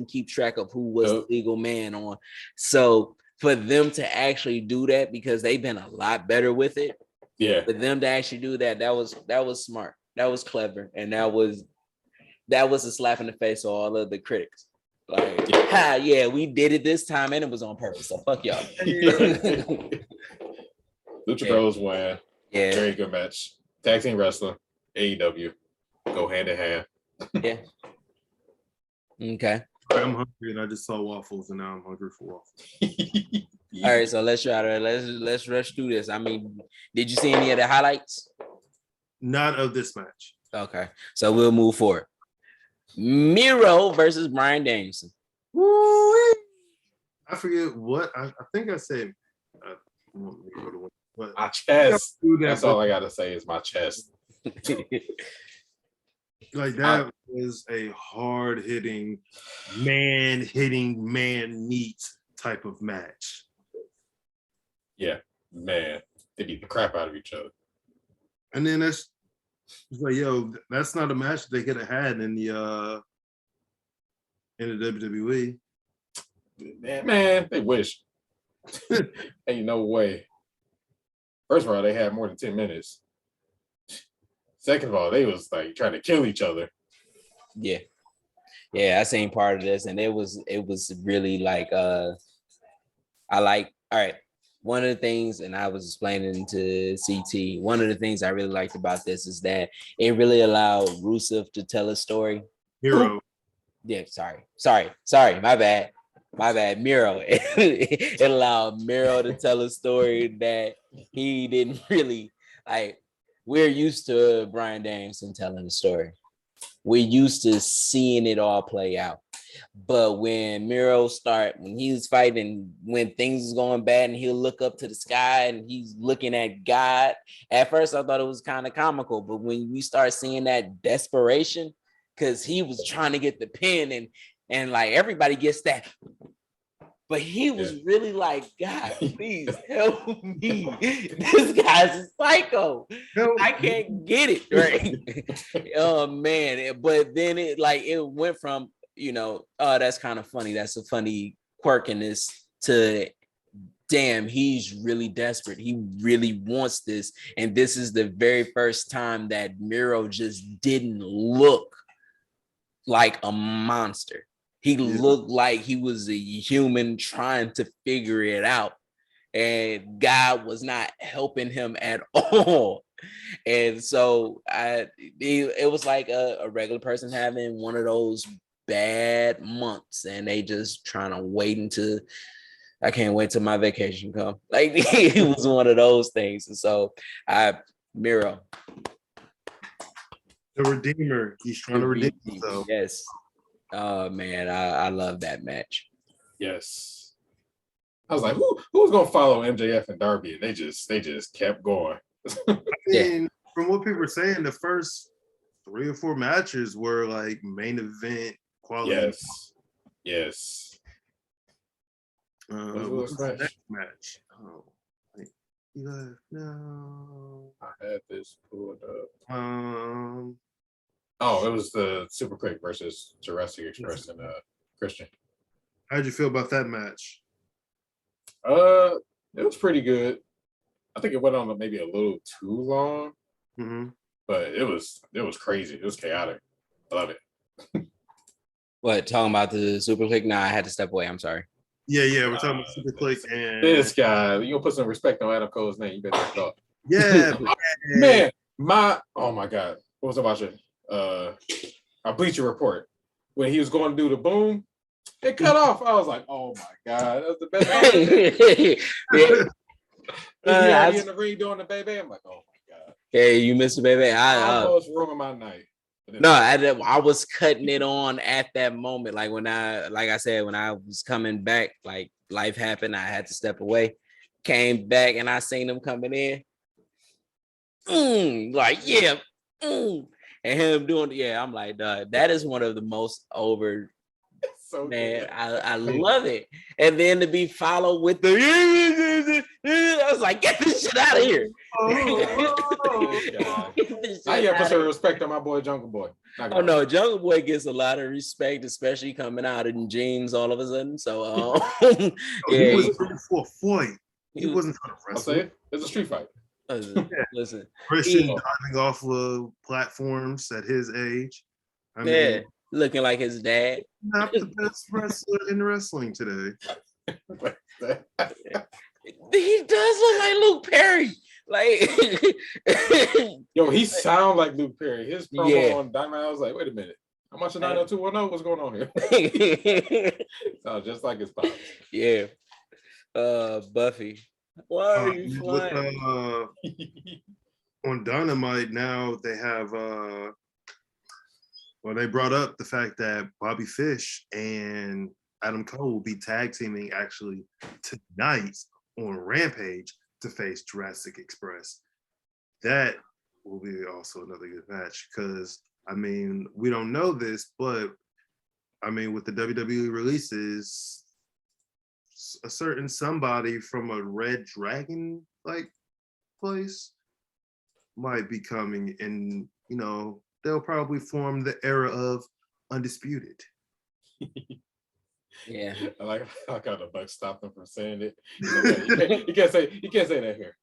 keep track of who was the legal man on. So for them to actually do that, because they've been a lot better with it. Yeah. For them to actually do that was smart. That was clever. And that was a slap in the face to all of the critics. Like, we did it this time and it was on purpose. So fuck y'all. Lucha Bros win. Yeah. Very good match. Tag team wrestling. AEW. Go hand in hand. Yeah. Okay. I'm hungry and I just saw waffles and now I'm hungry for waffles. All right, so let's try to let's rush through this. I mean, did you see any of the highlights? Not of this match. Okay, so we'll move forward. Miro versus Bryan Danielson. Woo-wee. I forget what I think I said. But My chest. that, That's all I gotta say is my chest. Like that was a hard hitting, man meat type of match. Yeah, man, they beat the crap out of each other. And then it's like, yo, that's not a match they could have had in the WWE. Man, they wish. Ain't no way. First of all, they had more than 10 minutes. Second of all, they was like trying to kill each other. Yeah, I seen part of this, and it was really like I like, all right. One of the things, and I was explaining to CT, one of the things I really liked about this is that it really allowed Rusev to tell a story. Hero. Yeah, sorry, my bad, Miro. It allowed Miro to tell a story that he didn't really like. We're used to Bryan Danielson telling the story. We're used to seeing it all play out. But when when he was fighting, when things was going bad, and he'll look up to the sky and he's looking at God. At first, I thought it was kind of comical, but when we start seeing that desperation, because he was trying to get the pin, and like everybody gets that. But he was really like, God, please help me. This guy's a psycho. I can't get it right. Oh man. But then it went from, oh, that's kind of funny. That's a funny quirk in this to damn, he's really desperate. He really wants this. And this is the very first time that Miro just didn't look like a monster. He looked like he was a human trying to figure it out. And God was not helping him at all. And so it was like a regular person having one of those bad months, and they just trying to wait until I can't wait till my vacation come. Like it was one of those things. And so Miro. The Redeemer. He's trying to redeem himself. Yes. Oh man, I love that match. Yes. I was like, who's gonna follow MJF and Darby? And they just kept going. I mean, from what people were saying, the first 3 or 4 matches were like main event quality. Yes. What was the next match? Oh, no. I had this pulled up. Oh, it was the Super Quick versus Jurassic Express and Christian. How'd you feel about that match? It was pretty good. I think it went on maybe a little too long, but it was crazy. It was chaotic. I love it. What, talking about the Super Click? Nah, I had to step away. I'm sorry. Yeah, we're talking about Super Click and this guy. You gonna put some respect on Adam Cole's name? You better talk. Yeah, man. Oh my God, what was I watching? A Bleacher Report when he was going to do the boom, it cut off. I was like, oh my God, that's the best. Yeah, in the ring doing the baby. I'm like, oh my God. Hey, you missed the baby. I almost ruined my night. No, I was cutting it on at that moment. Like when I said, when I was coming back, like life happened, I had to step away. Came back and I seen him coming in. And him doing, I'm like, that is one of the most over. So man, I love it. And then to be followed with the, I was like, get this shit out of here. I gotta put some respect on my boy Jungle Boy. Oh no, Jungle Boy gets a lot of respect, especially coming out in jeans all of a sudden. So he was ready for a fight. He wasn't trying to wrestle. I'll say it's a street fight. Listen, Christian diving off of platforms at his age. I mean, looking like his dad. Not the best wrestler in wrestling today. He does look like Luke Perry. Like, yo, he sound like Luke Perry. His promo on Diamond, I was like, wait a minute. How much of 90210? What's going on here? Sounds just like his pops. Yeah. Buffy. Why are you flying? on Dynamite now they have they brought up the fact that Bobby Fish and Adam Cole will be tag teaming actually tonight on Rampage to face Jurassic Express. That will be also another good match because I mean we don't know this, but I mean with the WWE releases, a certain somebody from a Red Dragon like place might be coming, and you know they'll probably form the era of Undisputed. Yeah. I like how the Bucks stopped them from saying it. You can't say that here.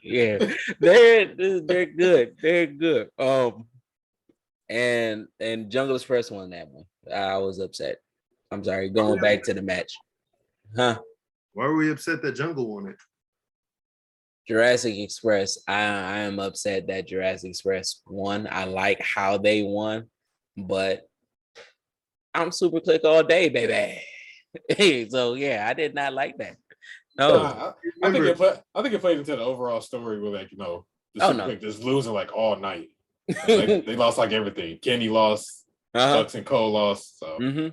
Yeah, they're good. They're good. And Jungle Express won that one. I was upset. I'm sorry. Going back to the match, huh? Why were we upset that Jungle won it? Jurassic Express. I am upset that Jurassic Express won. I like how they won, but I'm super click all day, baby. So yeah, I did not like that. No. I think it played into the overall story where like the Super Click just losing like all night. Like, they lost like everything. Kenny lost, Bucks and Cole lost. So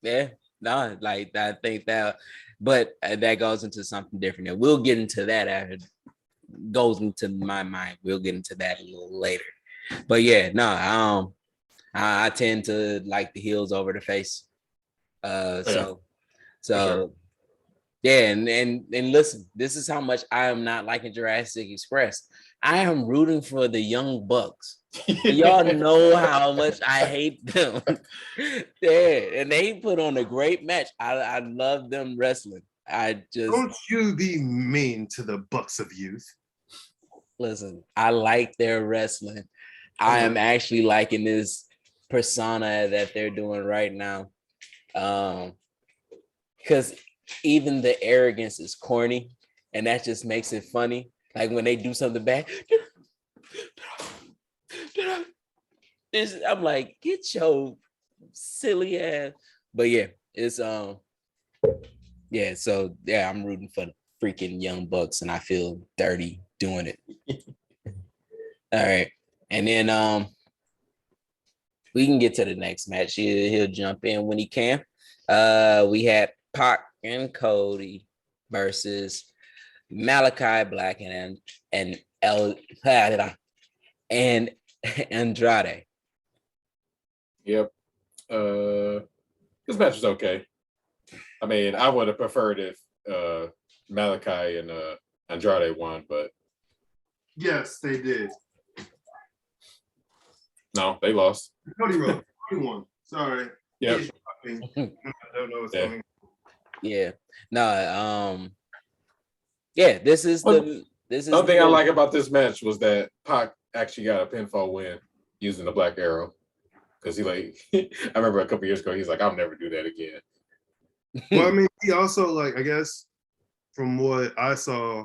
yeah, no, like I think that, but that goes into something different. And we'll get into that after it goes into my mind. We'll get into that a little later. But yeah, no, I tend to like the heels over the face. So sure. Yeah, and listen, this is how much I am not liking Jurassic Express. I am rooting for the Young Bucks. Y'all know how much I hate them. Yeah, and they put on a great match. I love them wrestling. I just don't you be mean to the Bucks of Youth. Listen, I like their wrestling. I am actually liking this persona that they're doing right now. Because even the arrogance is corny, and that just makes it funny. Like when they do something bad, I'm like, get your silly ass. But yeah, it's yeah. So yeah, I'm rooting for the freaking Young Bucks, and I feel dirty doing it. All right, and then we can get to the next match. He'll jump in when he can. We had Pac and Cody versus Malachi Black and Andrade. Yep. This match was okay. I mean, I would have preferred if Malachi and Andrade won, but yes, they did. No, they lost. Cody wrote. Cody won. Sorry. Yep. I don't know what's going on. Yeah. No. Yeah. This is one thing I like about this match was that Pac actually got a pinfall win using the Black Arrow, because he I remember a couple years ago he's like, I'll never do that again. Well, I mean, he also I guess from what I saw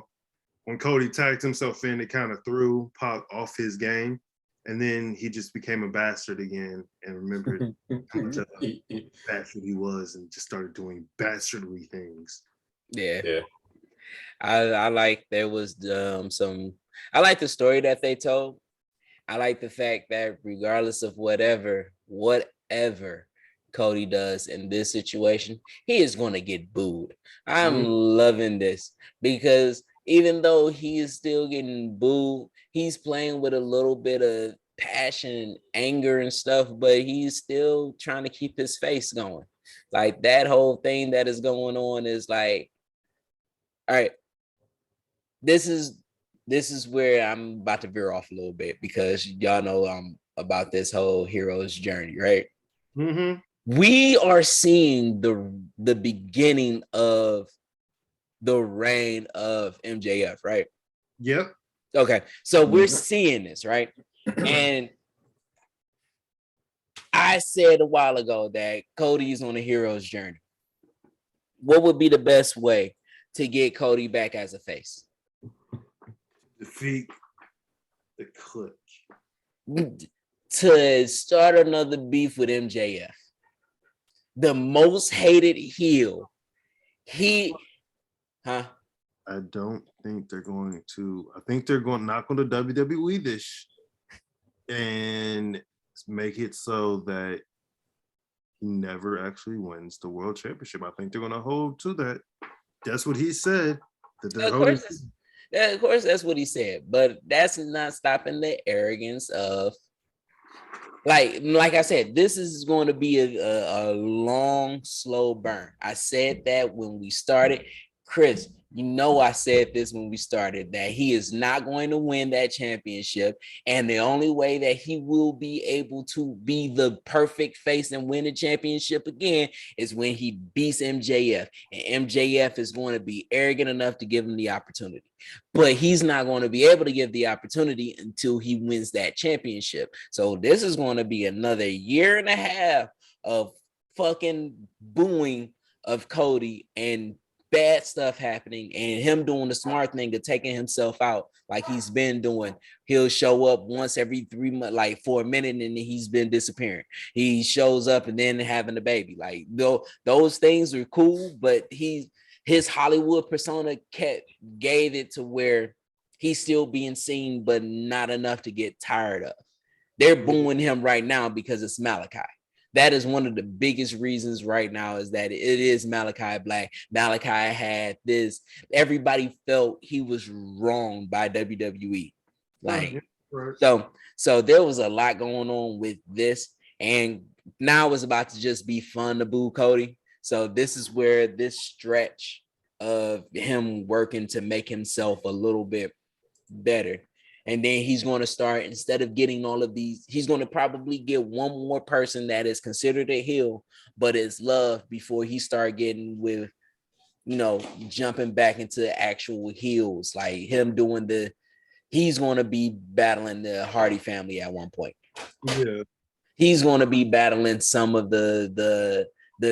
when Cody tagged himself in, it kind of threw Pac off his game. And then he just became a bastard again and remembered how much of a bastard he was and just started doing bastardly things. Yeah. I like there was I like the story that they told. I like the fact that regardless of whatever Cody does in this situation, he is going to get booed. I'm loving this because even though he is still getting booed, he's playing with a little bit of passion, anger and stuff, but he's still trying to keep his face going. Like that whole thing that is going on is like, all right, this is where I'm about to veer off a little bit because y'all know I'm about this whole hero's journey, right? Mm-hmm. We are seeing the beginning of the reign of MJF, right? Yep. Okay, so we're seeing this, right? And I said a while ago that Cody's on a hero's journey. What would be the best way to get Cody back as a face? Defeat the Click. To start another beef with MJF. The most hated heel. I don't think they're going to. I think they're going not going to WWE this and make it so that he never actually wins the world championship. I think they're going to hold to that. That's what he said. That they're Of holding. course, that's what he said, but that's not stopping the arrogance of like I said, this is going to be a long, slow burn. I said that when we started. Chris, you know I said this when we started, that he is not going to win that championship. And the only way that he will be able to be the perfect face and win the championship again is when he beats MJF. And MJF is going to be arrogant enough to give him the opportunity. But he's not going to be able to give the opportunity until he wins that championship. So this is going to be another year and a half of fucking booing of Cody and bad stuff happening and him doing the smart thing of taking himself out like he's been doing. He'll show up once every 3 months, like for a minute, and then he's been disappearing. He shows up and then having a baby. Like those things are cool, but his Hollywood persona gave it to where he's still being seen, but not enough to get tired of. They're booing him right now because it's Malachi. That is one of the biggest reasons right now, is that it is Malachi Black. Malachi had this. Everybody felt he was wronged by WWE. Like, so there was a lot going on with this. And now it's about to just be fun to boo Cody. So this is where this stretch of him working to make himself a little bit better. And then he's going to start, instead of getting all of these, he's going to probably get one more person that is considered a heel, but is loved before he start getting with, jumping back into actual heels, like him doing he's going to be battling the Hardy family at one point. Yeah. He's going to be battling some of the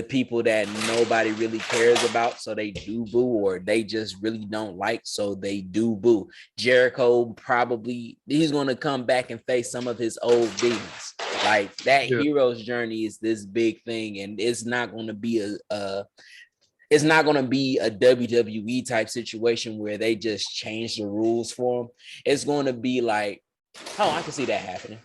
people that nobody really cares about, so they do boo, or they just really don't like, so they do boo. Jericho, probably he's going to come back and face some of his old demons. Like that hero's journey is this big thing, and it's not going to be a WWE type situation where they just change the rules for him. It's going to be like, I can see that happening.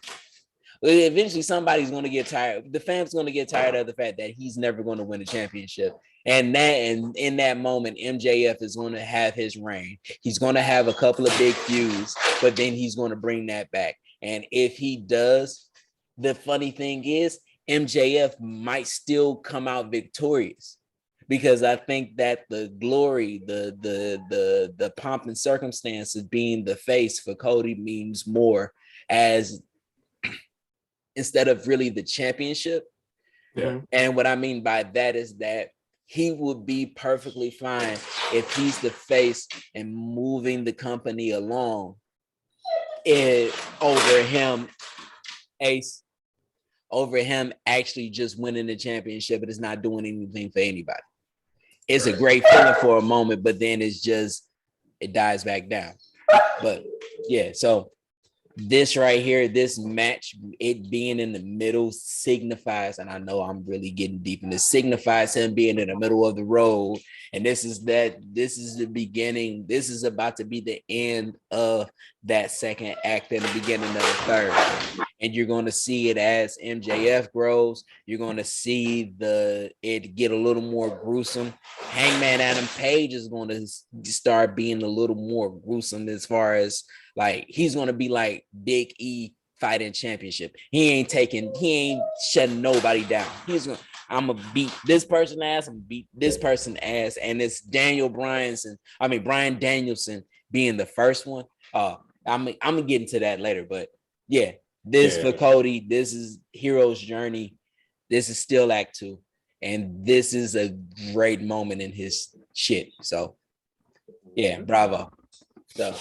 Eventually somebody's going to get tired. The fans going to get tired of the fact that he's never going to win a championship. And in that moment, MJF is going to have his reign. He's going to have a couple of big feuds, but then he's going to bring that back. And if he does, the funny thing is MJF might still come out victorious, because I think that the glory, the pomp and circumstance of being the face for Cody means more, as instead of really the championship. Yeah. And what I mean by that is that he would be perfectly fine if he's the face and moving the company along over him actually just winning the championship, but it's not doing anything for anybody. It's a great feeling for a moment, but then it dies back down. But yeah, so this right here, this match, it being in the middle signifies, and I know I'm really getting deep in this, signifies him being in the middle of the road. And this is the beginning. This is about to be the end of that second act and the beginning of the third. And you're going to see it as MJF grows. You're going to see it get a little more gruesome. Hangman Adam Page is going to start being a little more gruesome, as far as like he's going to be like Big E fighting championship. He ain't shutting nobody down. I'm going to beat this person ass, I'm going to beat this person ass. And it's Bryan Danielson being the first one. I'm going to get into that later, but yeah. For Cody, this is Hero's Journey. This is still Act 2. And this is a great moment in his shit. So, yeah, bravo. So.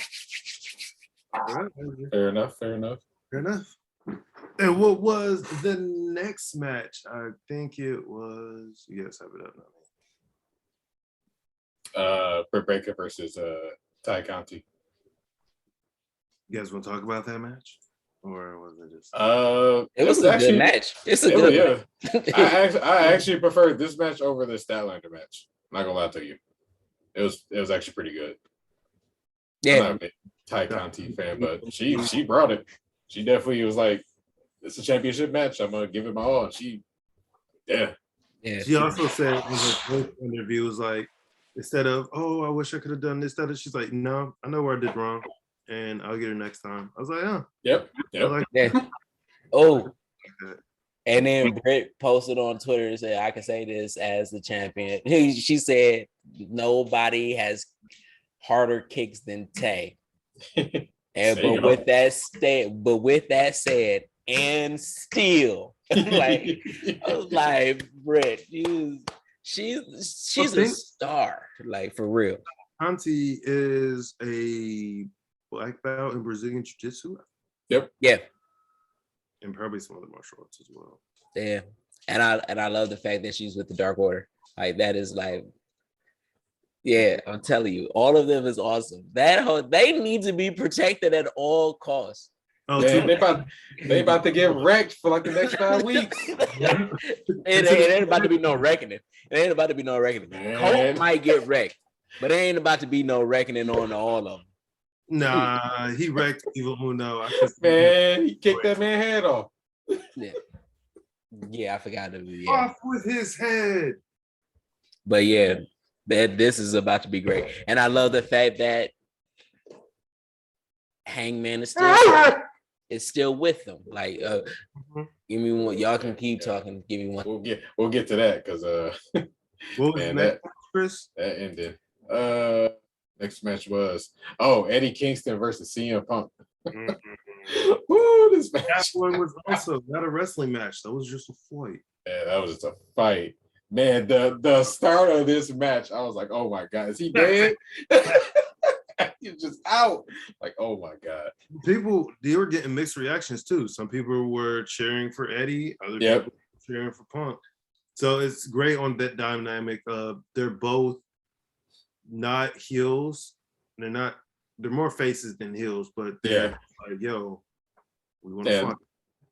Fair enough. And what was the next match? I think it was, you guys have it up now. Britt Baker versus Ty Conti. You guys want to talk about that match? Or was it just? It was a good match. It's a good match. I actually preferred this match over the Statlander match. I'm not gonna lie to you. It was actually pretty good. I'm not Yeah, a big Ty Conti fan, but she brought it. She definitely was like, it's a championship match. I'm gonna give it my all. And yeah. yeah, She also said in her first interview was like, instead of, oh, I wish I could have done this, that, she's like, no, I know where I did wrong, and I'll get her next time. I was like, oh, Yep. I like yeah. Oh, that. and then Britt posted on Twitter and said, "I can say this as the champion." She said, "Nobody has harder kicks than Tay." And There you go. but with that said, and still, like I was like, Britt, she's a star, like for real. Conti is a black belt in Brazilian Jiu-Jitsu Yep. Yeah, and probably some other martial arts as well. yeah. And I love the fact that she's with the Dark Order. Like that is like, yeah, I'm telling you, all of them is awesome. They need to be protected at all costs. Oh, Man, they about to get wrecked for like the next 5 weeks. It ain't about to be no reckoning. It ain't about to be no reckoning. Colt might get wrecked, but it ain't about to be no reckoning on all of them. Nah, he wrecked Evil Uno. Man, he kicked that man head off. Yeah, I forgot to be. Off with his head. But yeah, this is about to be great, and I love the fact that Hangman is still with them. Like, give me one. Y'all can keep talking. Give me one. We'll get to that because what was man, that, Chris? That ended. Next match was Eddie Kingston versus CM Punk. Woo, this match. That one was also not a wrestling match. That was just a fight. Yeah, that was just a fight. Man, the start of this match, I was like, oh my God, is he dead? He's just out. Like, oh my God. People, they were getting mixed reactions too. Some people were cheering for Eddie, other people were cheering for Punk. So it's great on that dynamic. They're both not heels. They're more faces than heels, but they're like, yo, we want to fight.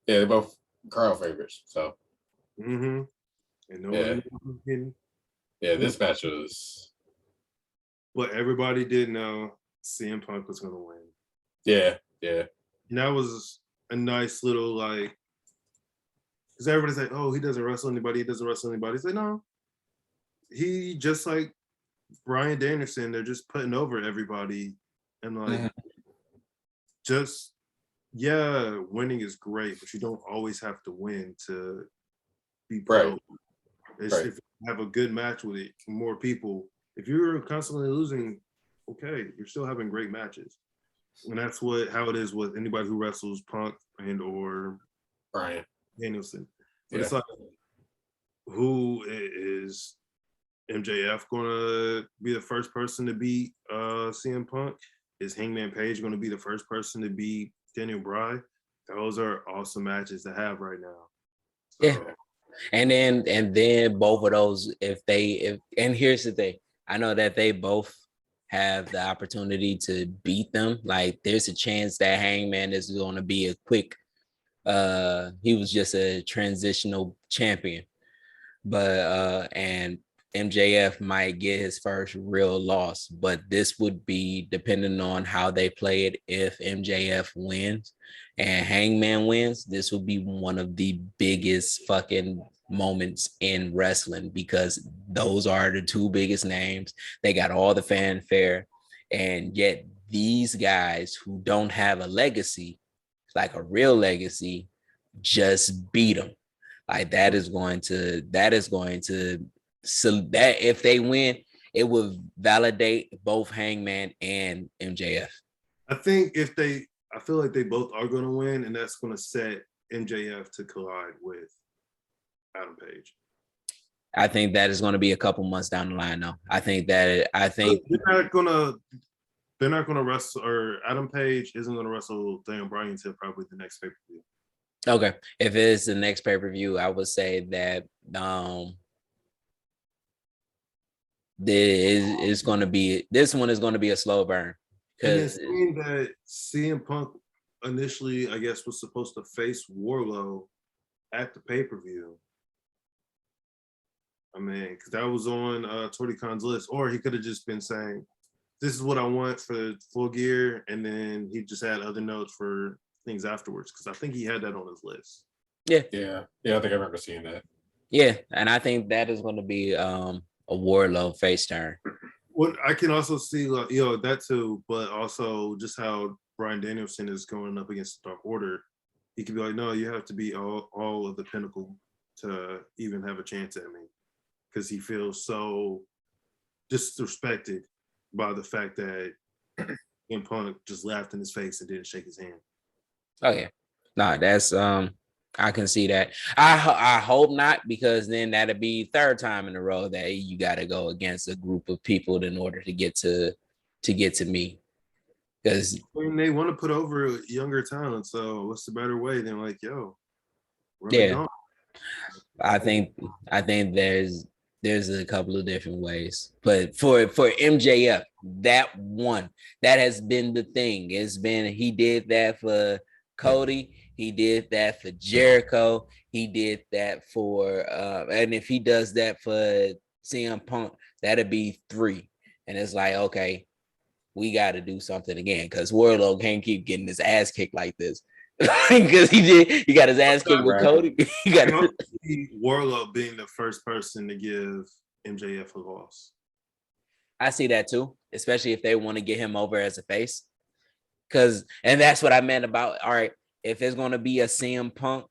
Yeah, they're both crowd favorites. So and this match was, but everybody did know CM Punk was gonna win. Yeah. And that was a nice little like, because everybody's like, oh, he doesn't wrestle anybody, he doesn't wrestle anybody. He's like, no. He just like Bryan Danielson, they're just putting over everybody. And like, winning is great, but you don't always have to win to be pro. If you have a good match with it, more people. If you're constantly losing, okay, you're still having great matches. And that's how it is with anybody who wrestles Punk and or Bryan Danielson. But it's like, who is MJF gonna be the first person to beat CM Punk? Is Hangman Page gonna be the first person to beat Daniel Bryan? Those are awesome matches to have right now. So, yeah. And then both of those, and here's the thing, I know that they both have the opportunity to beat them. Like there's a chance that Hangman is going to be a quick, he was just a transitional champion, but and MJF might get his first real loss, but this would be depending on how they play it. If MJF wins and Hangman wins, this will be one of the biggest fucking moments in wrestling because those are the two biggest names. They got all the fanfare, and yet these guys who don't have a legacy, like a real legacy, just beat them. Like that is going to so that if they win, it would validate both Hangman and MJF. I feel like they both are going to win, and that's going to set MJF to collide with Adam Page. I think that is going to be a couple months down the line, though. I think they're not gonna wrestle, or Adam Page isn't gonna wrestle Daniel Bryan until probably the next pay-per-view. Okay, if it's the next pay-per-view, I would say that this one is going to be a slow burn. Because seeing that CM Punk initially, I guess, was supposed to face Wardlow at the pay-per-view. I mean, because that was on Tony Khan's list, or he could have just been saying, this is what I want for full gear, and then he just had other notes for things afterwards because I think he had that on his list. Yeah. I think I remember seeing that. Yeah, and I think that is going to be a Wardlow face turn. What I can also see, like, that too, but also just how Bryan Danielson is going up against the Dark Order. He could be like, no, you have to be all of the pinnacle to even have a chance at me, because he feels so disrespected by the fact that CM Punk just laughed in his face and didn't shake his hand. Oh yeah, no, that's I can see that. I hope not, because then that'd be third time in a row that you got to go against a group of people in order to get to me. Because they want to put over younger talent, so what's the better way than like, yo, yeah, I think there's a couple of different ways, but for MJF, that has been the thing. It's been, he did that for Cody, he did that for Jericho, he did that for and if he does that for CM Punk, that'd be 3. And it's like, okay, we got to do something again, because Wardlow can't keep getting his ass kicked like this. Because he got his ass kicked with Cody. He got Wardlow being the first person to give MJF a loss. I see that too, especially if they want to get him over as a face. And that's what I meant about, all right, if it's going to be a CM Punk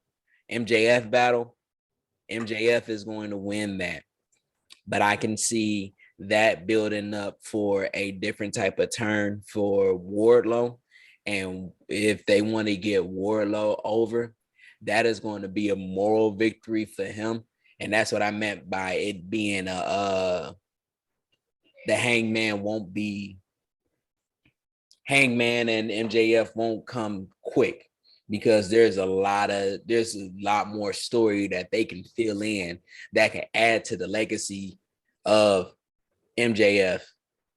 MJF battle, MJF is going to win that. But I can see that building up for a different type of turn for Wardlow. And if they want to get Wardlow over, that is going to be a moral victory for him. And that's what I meant by it being the Hangman and MJF won't come quick, because there's a lot more story that they can fill in that can add to the legacy of MJF,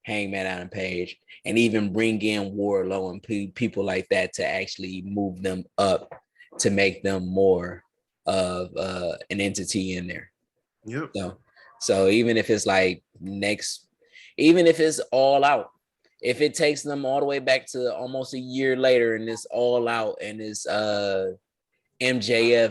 Hangman Adam Page, and even bring in Wardlow and people like that to actually move them up to make them more of an entity in there. Yep. So even if it's like even if it's All Out, if it takes them all the way back to almost a year later and it's All Out and it's MJF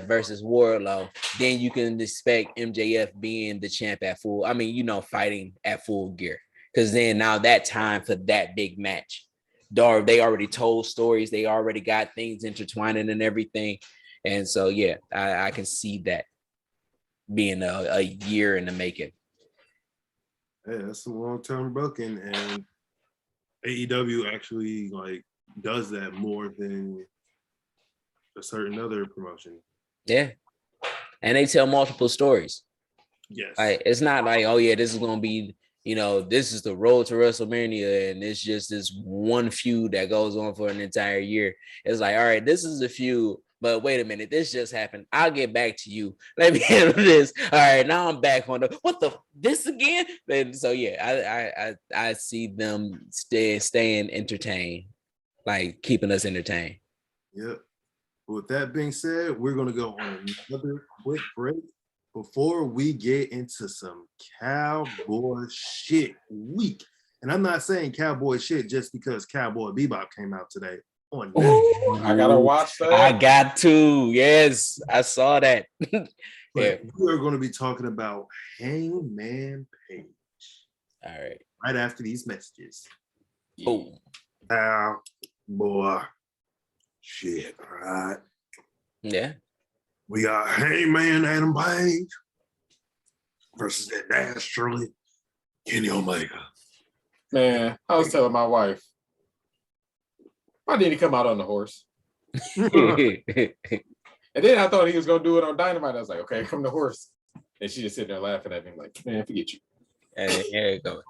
versus Wardlow, then you can expect MJF being the champ at fighting at Full Gear. Because then now that time for that big match, they already told stories, they already got things intertwining and everything. And so, yeah, I can see that being a year in the making. Yeah, that's some long-term booking, and AEW actually does that more than a certain other promotion. Yeah, and they tell multiple stories. Yes, it's not like, oh yeah, this is gonna be, this is the road to WrestleMania, and it's just this one feud that goes on for an entire year. It's like, all right, this is a feud, but wait a minute, this just happened. I'll get back to you. Let me handle this. All right, now I'm back on this again. And so yeah, I see them staying entertained, like keeping us entertained. Yep. With that being said, we're gonna go on another quick break before we get into some cowboy shit week. And I'm not saying cowboy shit just because Cowboy Bebop came out today. I gotta watch that. I got to. Yes, I saw that. Yeah. We are going to be talking about Hangman Page. All right. Right after these messages. Oh. Cowboy shit. All right. Yeah. We got Hangman Adam Page versus that Dash Shirley, Kenny Omega. Man, I was telling my wife, why didn't he come out on the horse? And then I thought he was going to do it on Dynamite. I was like, okay, come the horse. And she just sitting there laughing at me like, man, forget you. And there you go.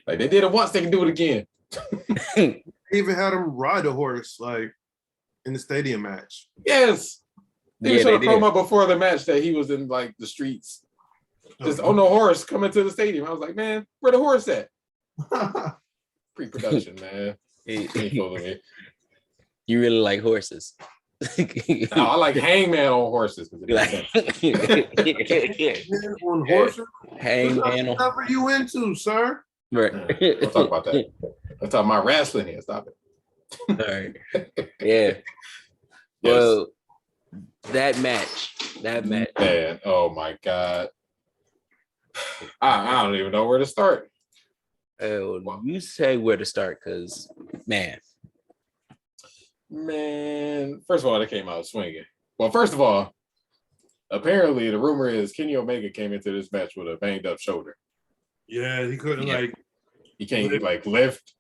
Like, they did it once, they can do it again. They even had him ride a horse, in the stadium match. Yes. They showed a promo before the match that he was in, the streets. Just on the horse coming to the stadium. I was like, man, where the horse at? Pre-production, man. Ain't fooling me. You really like horses. No, I like Hangman on horses. On horses? Hangman on. What are you into, sir? Right. We'll talk about that. I'm talking about wrestling here. Stop it. All right. Yeah. Yes. Well, that match. Man, oh my God. I don't even know where to start. You say where to start, because man, first of all, they came out swinging. Well, first of all, apparently the rumor is Kenny Omega came into this match with a banged up shoulder. Yeah, he couldn't he can't lift.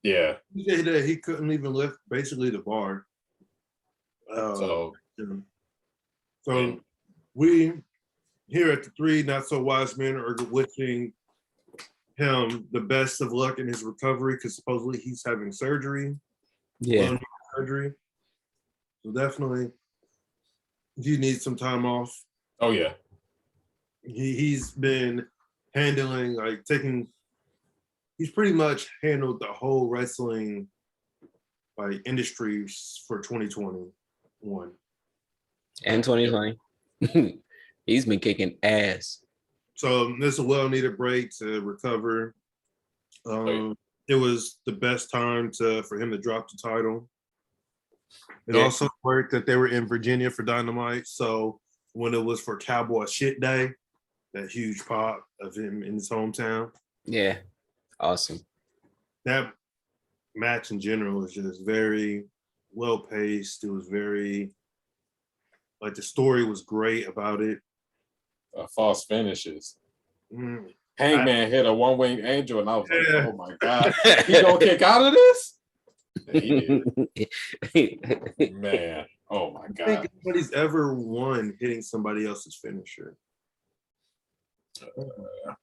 Yeah. He said that he couldn't even lift basically the bar. So we here at the Three Not So Wise Men are wishing him the best of luck in his recovery because supposedly he's having surgery. yeah, surgery. So definitely, he needs some time off. Oh yeah. He's been handling he's pretty much handled the whole wrestling industry for 2021 and 2020. He's been kicking ass. So this is a well-needed break to recover. It was the best time for him to drop the title. It also worked that they were in Virginia for Dynamite. So when it was for Cowboy Shit Day, that huge pop of him in his hometown. Yeah, awesome. That match in general was just very well paced. It was very the story was great about it. False finishes. Hangman hit a one-winged angel, and I was like, "Oh my God, he gonna kick out of this?" And he did. Man, oh my God! I think nobody's ever won hitting somebody else's finisher. You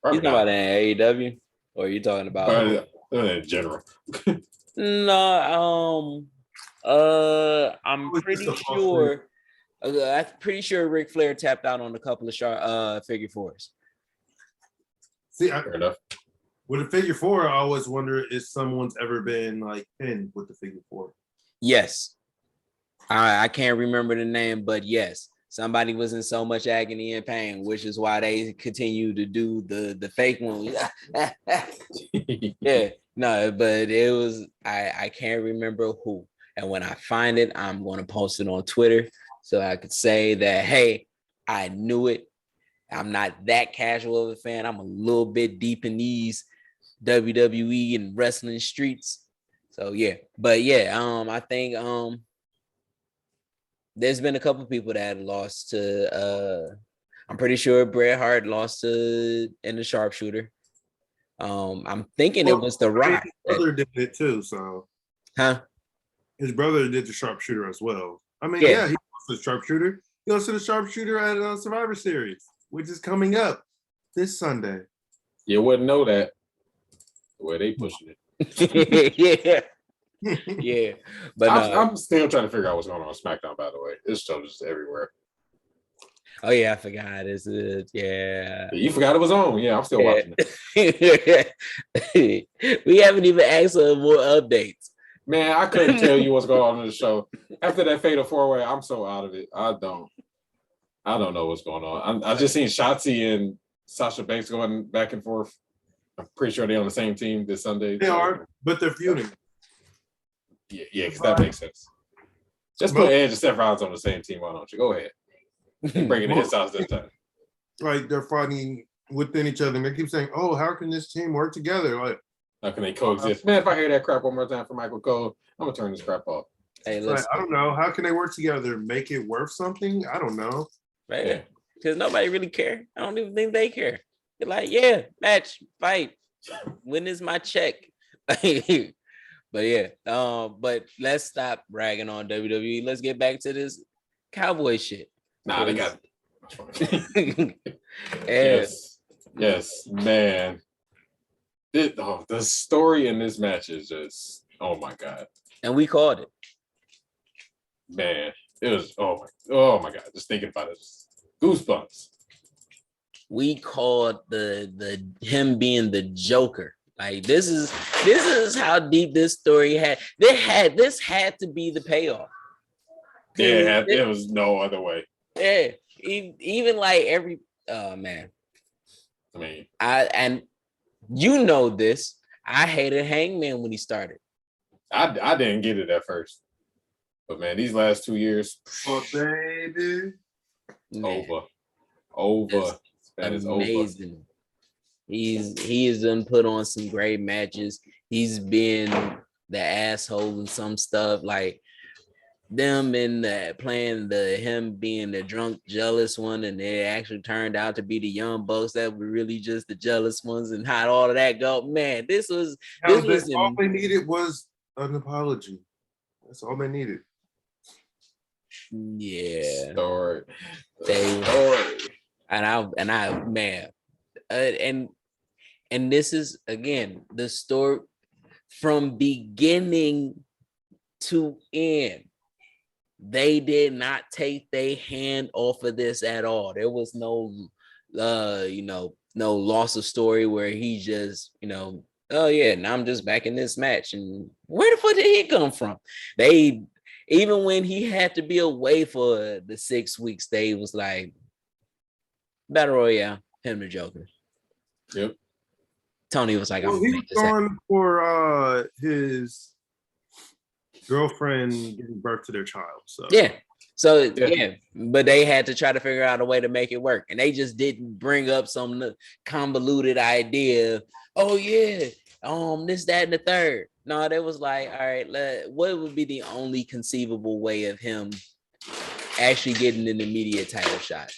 talking about in AEW, or are you talking about in general? No, I'm pretty sure. I'm pretty sure Ric Flair tapped out on a couple of figure fours. See, fair enough. With a figure four, I always wonder if someone's ever been pinned with the figure four. Yes, I can't remember the name, but yes, somebody was in so much agony and pain, which is why they continue to do the fake one. Yeah, no, but it was I can't remember who. And when I find it, I'm going to post it on Twitter so I could say that, hey, I knew it. I'm not that casual of a fan. I'm a little bit deep in these WWE and wrestling streets. So yeah, but yeah, I think there's been a couple people that lost to I'm pretty sure Bret Hart lost to in the sharpshooter. I'm thinking it was The Rock. His brother did it too, so his brother did the sharpshooter as well. I mean, yeah he lost the sharpshooter. He lost to the sharpshooter at Survivor Series, which is coming up this Sunday. You wouldn't know that the way they pushing it. Yeah, but I'm still trying to figure out what's going on SmackDown. By the way, this show is everywhere. Oh yeah, I forgot. You forgot it was on. Yeah, I'm still watching it. We haven't even asked for more updates. Man, I couldn't tell you what's going on in the show after that Fatal 4-Way. I'm so out of it. I don't know what's going on. I just seen Shotzi and Sasha Banks going back and forth. I'm pretty sure they're on the same team this Sunday. They are, but they're feuding. Yeah, because that makes sense. Just put Edge and Seth Rollins on the same team. Why don't you? Go ahead. Bring it to his house this time. They're fighting within each other. And they keep saying, "Oh, how can this team work together?" How can they coexist? Man, if I hear that crap one more time from Michael Cole, I'm gonna turn this crap off. Hey, I don't know. How can they work together? Make it worth something? I don't know. Right? Because nobody really care. I don't even think they care. They're like, yeah, match, fight. When is my check? But yeah, but let's stop bragging on WWE. Let's get back to this cowboy shit. Nah, they got yes, man. The story in this match is just, oh my God. And we called it. Man, it was oh my God. Just thinking about it. Goosebumps. We called the him being the Joker. Like this is how deep this story had. This had to be the payoff. Yeah, it was no other way. Yeah, even every man. I mean, and you know this. I hated Hangman when he started. I didn't get it at first, but man, these last 2 years, Oh, baby. Man, over. That is over. amazing. He has done put on some great matches. He's been the asshole in some stuff, like them in the playing him being the drunk jealous one, and it actually turned out to be the Young Bucks that were really just the jealous ones, and how all of that go. Man, this was All they needed was an apology. That's all they needed. Yeah. Story. And I man, and this is again the story from beginning to end. They did not take their hand off of this at all. There was no no loss of story where he just, oh yeah, now I'm just back in this match. And where the fuck did he come from? They, even when he had to be away for the 6 weeks, they was like, Battle Royale, him the Joker. Yep. Tony was like, well, I'm he was going for his girlfriend giving birth to their child. So yeah. But they had to try to figure out a way to make it work. And they just didn't bring up some convoluted idea. Oh yeah, this, that, and the third. No, they was like, all right, what would be the only conceivable way of him actually getting an immediate title shot?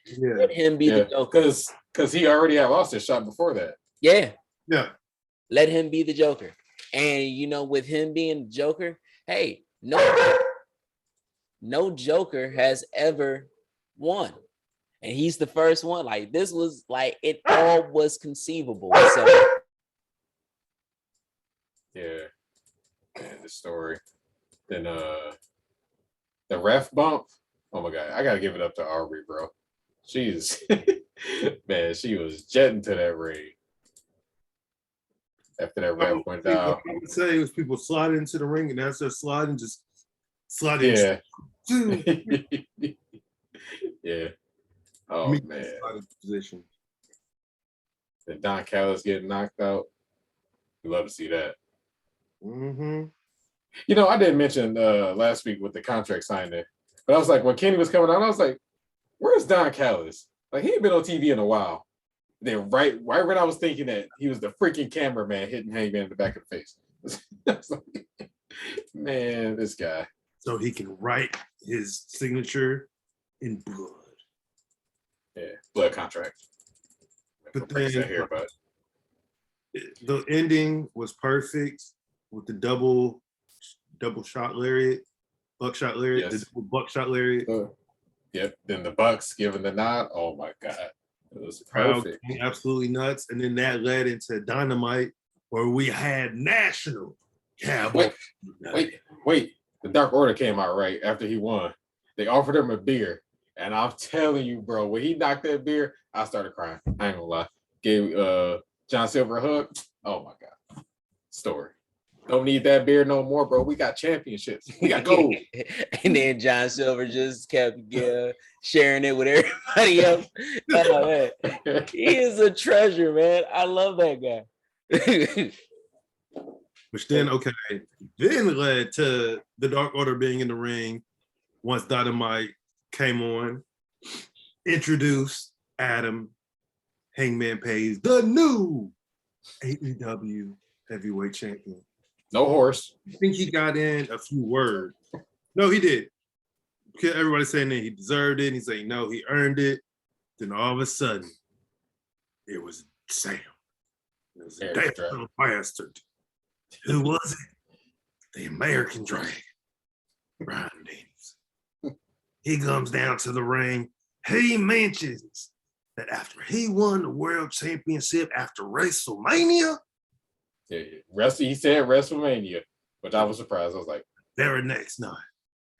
Yeah. Let him be the Joker. Because he already had lost his shot before that. Yeah. Yeah. Let him be the Joker. And with him being the Joker, hey, no Joker has ever won. And he's the first one. Like, this was like, it all was conceivable. So yeah. Man, the story. Then the ref bump. Oh my god, I gotta give it up to Aubrey, bro. She's man, she was jetting to that ring. After that ref went down. I would say it was people sliding into the ring, and as they're sliding, just sliding. Yeah. Yeah. Oh man. Position. And Don Callis getting knocked out. We love to see that. Mm-hmm. I didn't mention last week with the contract signing, but I was like, when Kenny was coming out, I was like, where's Don Callis? Like, he ain't been on TV in a while. Then right when I was thinking that, he was the freaking cameraman hitting Hangman in the back of the face. I was like, man, this guy. So he can write his signature in blood. Yeah, blood contract. But then the ending was perfect with the double shot lariat, buckshot lariat, yes. the double buckshot lariat. Yep. Then the Bucks giving the nod. Oh my god, it was perfect. Absolutely nuts. And then that led into Dynamite, where we had National Cowboy. Wait. The Dark Order came out right after he won. They offered him a beer. And I'm telling you, bro, when he knocked that beer, I started crying. I ain't gonna lie. Gave John Silver a hug. Oh my God. Story. Don't need that beer no more, bro. We got championships. We got gold. And then John Silver just kept sharing it with everybody else. Oh, man. He is a treasure, man. I love that guy. Which then led to the Dark Order being in the ring once Dynamite came on, introduced Adam Hangman Page, the new AEW heavyweight champion. No horse. I think he got in a few words. No, he did. Everybody's saying that he deserved it. And he's saying, no, he earned it. Then all of a sudden, it was Sam. It was a damn little bastard. Who was it? The American Dragon, Brian Daniels. He comes down to the ring. He mentions that after he won the world championship after WrestleMania. Yeah, he said WrestleMania, but I was surprised. I was like, very next night.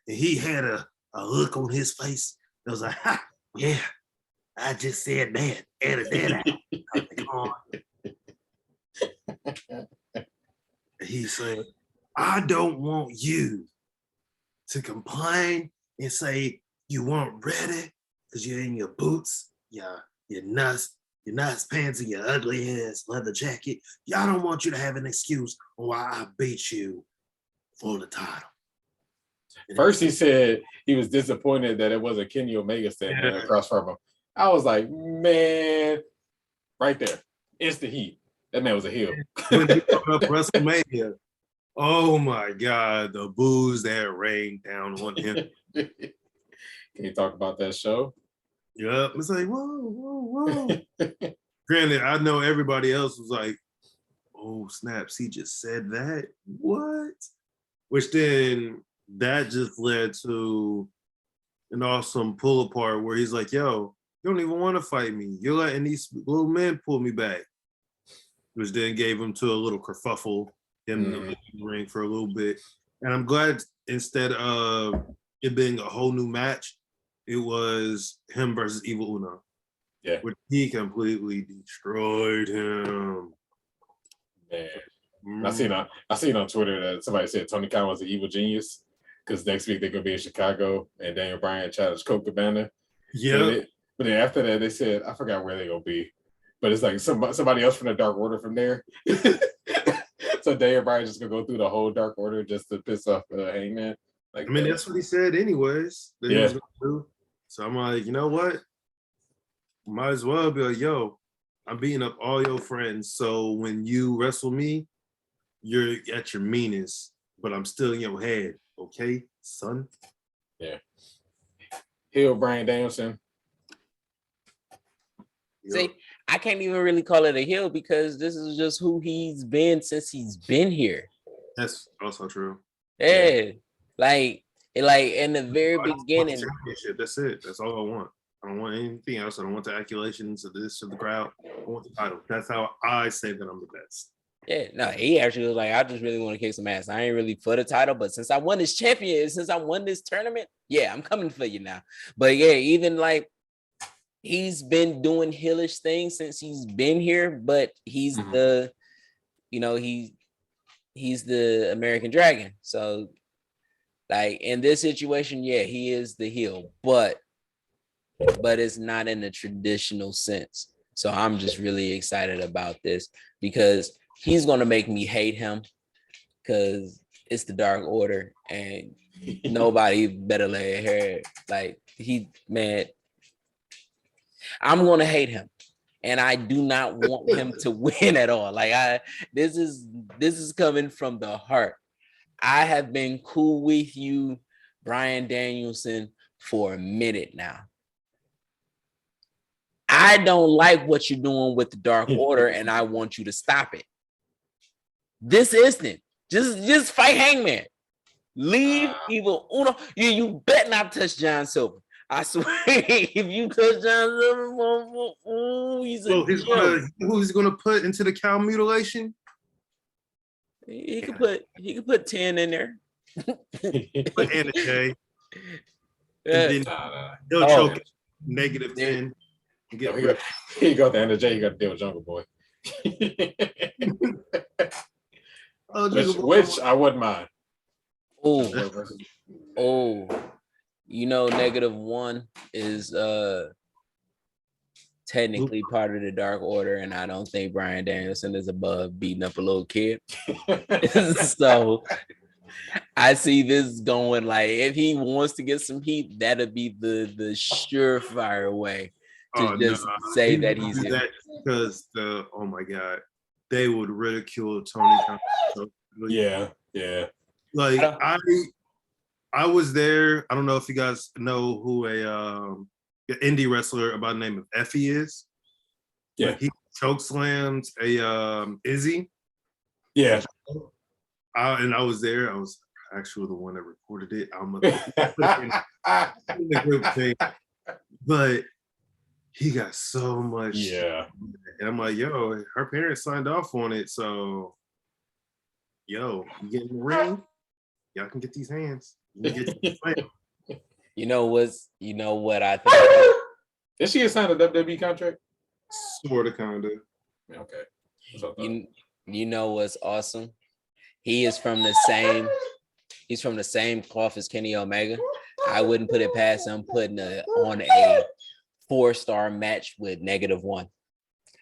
And he had a look on his face that was like, ha, yeah, I just said that. Edit that out. He said, I don't want you to complain and say you weren't ready because you're in your boots, your nuts, your nice pants and your ugly ass leather jacket. Y'all don't want you to have an excuse on why I beat you for the title. First, he said he was disappointed that it wasn't Kenny Omega standing across from him. I was like, man, right there. It's the heat. That man was a heel. When he brought up WrestleMania, oh my God, the boos that rained down on him. Can you talk about that show? Yep. It's like, whoa. Granted, I know everybody else was like, oh, snaps, he just said that? What? Which then that just led to an awesome pull apart where he's like, yo, you don't even want to fight me. You're letting these little men pull me back. Which then gave him to a little kerfuffle in the ring for a little bit. And I'm glad instead of it being a whole new match, it was him versus Evil Uno. Yeah. Which he completely destroyed him. Man. I seen on Twitter that somebody said Tony Khan was an evil genius because next week they're gonna be in Chicago and Daniel Bryan challenged Colt Cabana. Yeah. But then after that, they said, I forgot where they're gonna be. But it's like somebody else from the Dark Order from there. So Daniel Bryan just gonna go through the whole Dark Order just to piss off Hangman. Like, I mean, that's what he said anyways. That he was gonna do. So I'm like, you know what? Might as well be like, yo, I'm beating up all your friends. So when you wrestle me, you're at your meanest, but I'm still in your head. Okay, son? Yeah. Heel Bryan Danielson. See, I can't even really call it a heel because this is just who he's been since he's been here. That's also true. Yeah. Like in the very beginning. That's it. That's all I want. I don't want anything else. I don't want the accolations of this, of the crowd. I want the title. That's how I say that I'm the best. Yeah, no, he actually was like, I just really want to kick some ass. I ain't really for the title, but since I won this tournament, yeah, I'm coming for you now. But yeah, even like he's been doing heelish things since he's been here, but he's the, he's the American Dragon. So like in this situation, yeah, he is the heel, but it's not in the traditional sense. So I'm just really excited about this because he's going to make me hate him because it's the Dark Order and nobody better lay a hair. Like I'm going to hate him and I do not want him to win at all. Like this is coming from the heart. I have been cool with you, Bryan Danielson, for a minute now. I don't like what you're doing with the Dark Order and I want you to stop it. This instant, just fight Hangman. Leave Evil Uno. You bet not touch John Silver. I swear, if you touch John Silver, who's gonna put into the cow mutilation? He could put 10 in there. Put Anna Jay. And then he'll choke negative 10. He got the Anna Jay. He got to deal with Jungle Boy. Which I wouldn't mind. -1 is technically part of the Dark Order, and I don't think Bryan Danielson is above beating up a little kid. So I see this going like if he wants to get some heat, that'll be the surefire way to say that he's that because oh my God, they would ridicule Tony Khan. Yeah. Like I was there. I don't know if you guys know who an indie wrestler by the name of Effie is. Yeah, he choke slams a Izzy. Yeah, and I was there. I was actually the one that recorded it. I'm in the group thing, but he got so much. Yeah, and I'm like, yo, her parents signed off on it, so yo, you get in the ring, y'all can get these hands. You know what I think? Did she sign a WWE contract? Sort of, kind of. Okay. You know what's awesome? He's from the same cloth as Kenny Omega. I wouldn't put it past him putting on a 4-star match with -1.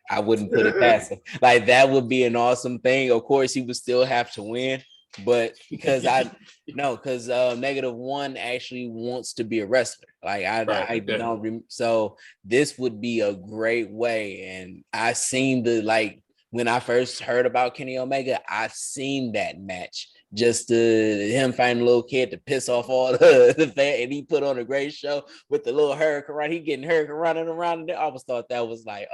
I wouldn't put it past him. Like that would be an awesome thing. Of course, he would still have to win, but because -1 actually wants to be a wrestler. Like Right. I don't. So this would be a great way, and I seen the like when I first heard about Kenny Omega, I seen that match. Just him finding a little kid to piss off all the fan, and he put on a great show with the little hurricane run. He getting hurricane running around, and I always thought that was like,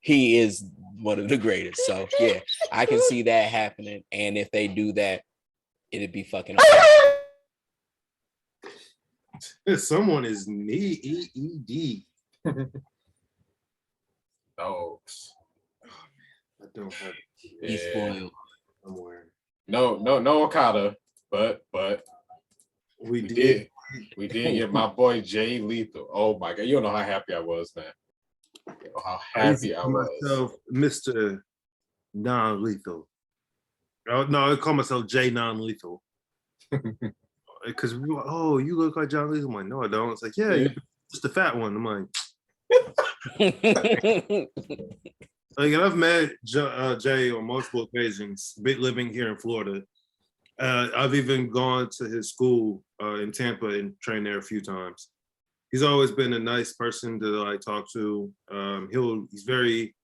he is one of the greatest. So yeah, I can see that happening. And if they do that, it'd be fucking awesome. Someone is need. Dogs. I don't have it. He's spoiled. Somewhere. No Okada, but We did get my boy Jay Lethal. Oh my god, you don't know how happy I was, man. You know how happy I was. Myself, Mr. Non-lethal. Oh, no, I call myself Jay Non-lethal. Because you look like John Lethal. I'm like, no, I don't. It's like, yeah, you're just the fat one. I'm like, and I've met Jay on multiple occasions, living here in Florida. I've even gone to his school in Tampa and trained there a few times. He's always been a nice person to like talk to. He's very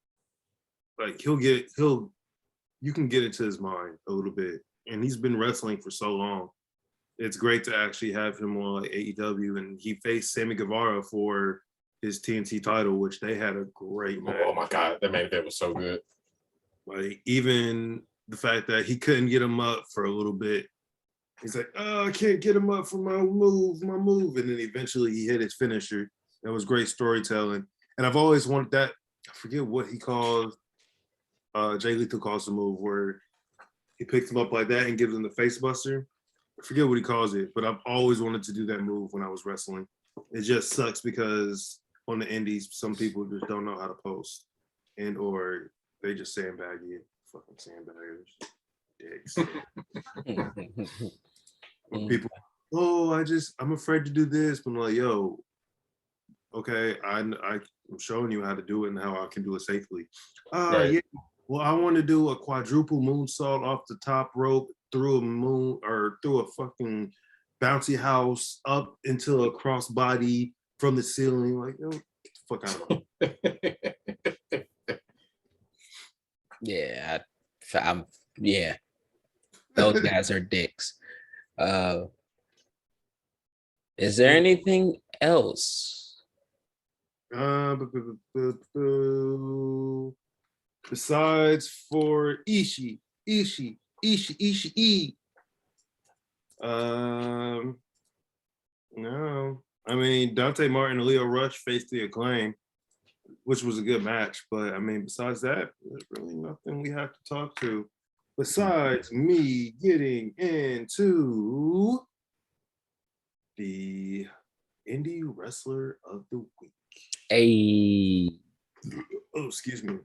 like you can get into his mind a little bit, and he's been wrestling for so long. It's great to actually have him on like AEW, and he faced Sammy Guevara for his TNT title, which they had a great match. Oh my god, that main event was so good. Like even the fact that he couldn't get him up for a little bit. He's like, oh, I can't get him up for my move. And then eventually he hit his finisher. That was great storytelling. And I've always wanted that. I forget what he calls, Jay Lethal calls the move where he picks him up like that and gives him the face buster. I forget what he calls it, but I've always wanted to do that move when I was wrestling. It just sucks because on the indies, some people just don't know how to post and or they just sandbag you. Fucking sandbaggers. Dicks. People, I'm afraid to do this, but I'm like, yo, okay, I'm showing you how to do it and how I can do it safely. Right. Yeah. Well, I want to do a quadruple moonsault off the top rope through a fucking bouncy house up into a crossbody from the ceiling. Like, yo, get the fuck out of here. Yeah, yeah. Those guys are dicks. Is there anything else? Besides for Ishii. No. I mean, Dante Martin and Leo Rush faced the Acclaim, which was a good match. But I mean, besides that, there's really nothing we have to talk to. Besides me getting into the Indie Wrestler of the Week. Hey. Oh, excuse me.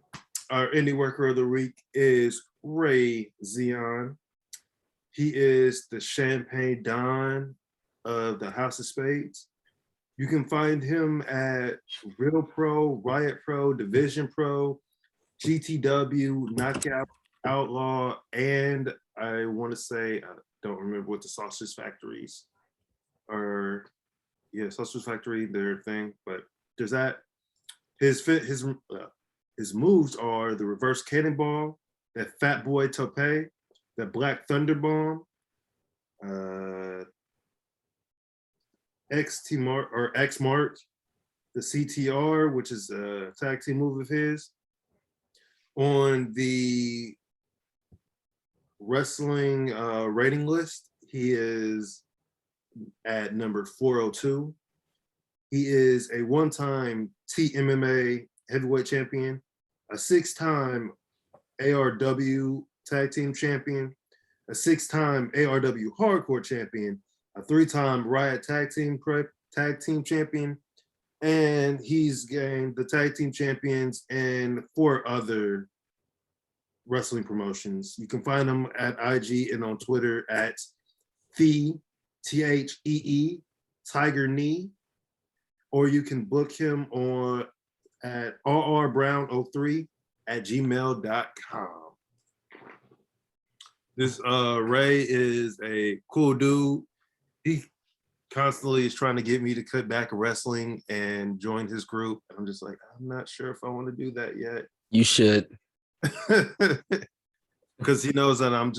Our Indie Worker of the Week is Ray Zion. He is the Champagne Don of the House of Spades. You can find him at Real Pro, Riot Pro, Division Pro, GTW, Knockout, Outlaw, and I want to say, I don't remember what the Sausage Factories are. Yeah, Sausage Factory, their thing, but there's that. His moves are the reverse cannonball, that Fat Boy Tope, the Black Thunder Bomb, X Mark, the CTR, which is a tag team move of his. On the wrestling rating list, he is at number 402. He is a one-time TMMA heavyweight champion, a 6-time ARW tag team champion, a 6-time ARW hardcore champion, a 3-time Riot tag team champion, and he's gained the tag team champions in 4 other wrestling promotions. You can find him at IG and on Twitter at THEE Tiger Knee, or you can book him on at RR Brown 03 @gmail.com. This Ray is a cool dude. He constantly is trying to get me to cut back wrestling and join his group. I'm just like, I'm not sure if I want to do that yet. You should. Because he knows that I'm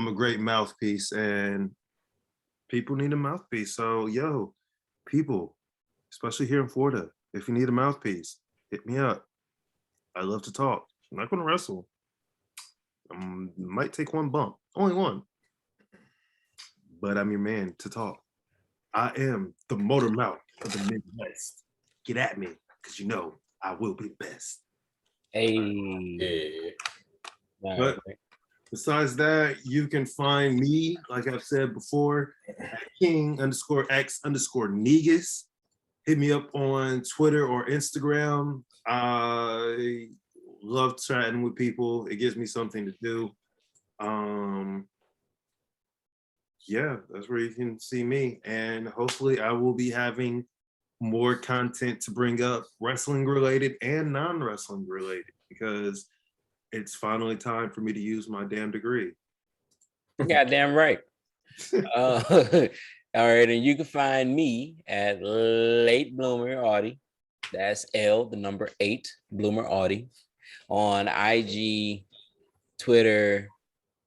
a great mouthpiece and people need a mouthpiece. So people, especially here in Florida, if you need a mouthpiece, hit me up. I love to talk. I'm not going to wrestle. Might take one bump, only one. But I'm your man to talk. I am the motor mouth of the Midwest. Get at me, because you know I will be best. Hey. Yeah. But besides that, you can find me, like I've said before, at King_X_Negus. Hit me up on Twitter or Instagram. I love chatting with people. It gives me something to do. Yeah, that's where you can see me. And hopefully I will be having more content to bring up, wrestling related and non-wrestling related, because it's finally time for me to use my damn degree. Goddamn right. All right, and you can find me at Late Bloomer Audie. That's L8 Bloomer Audie on IG, Twitter,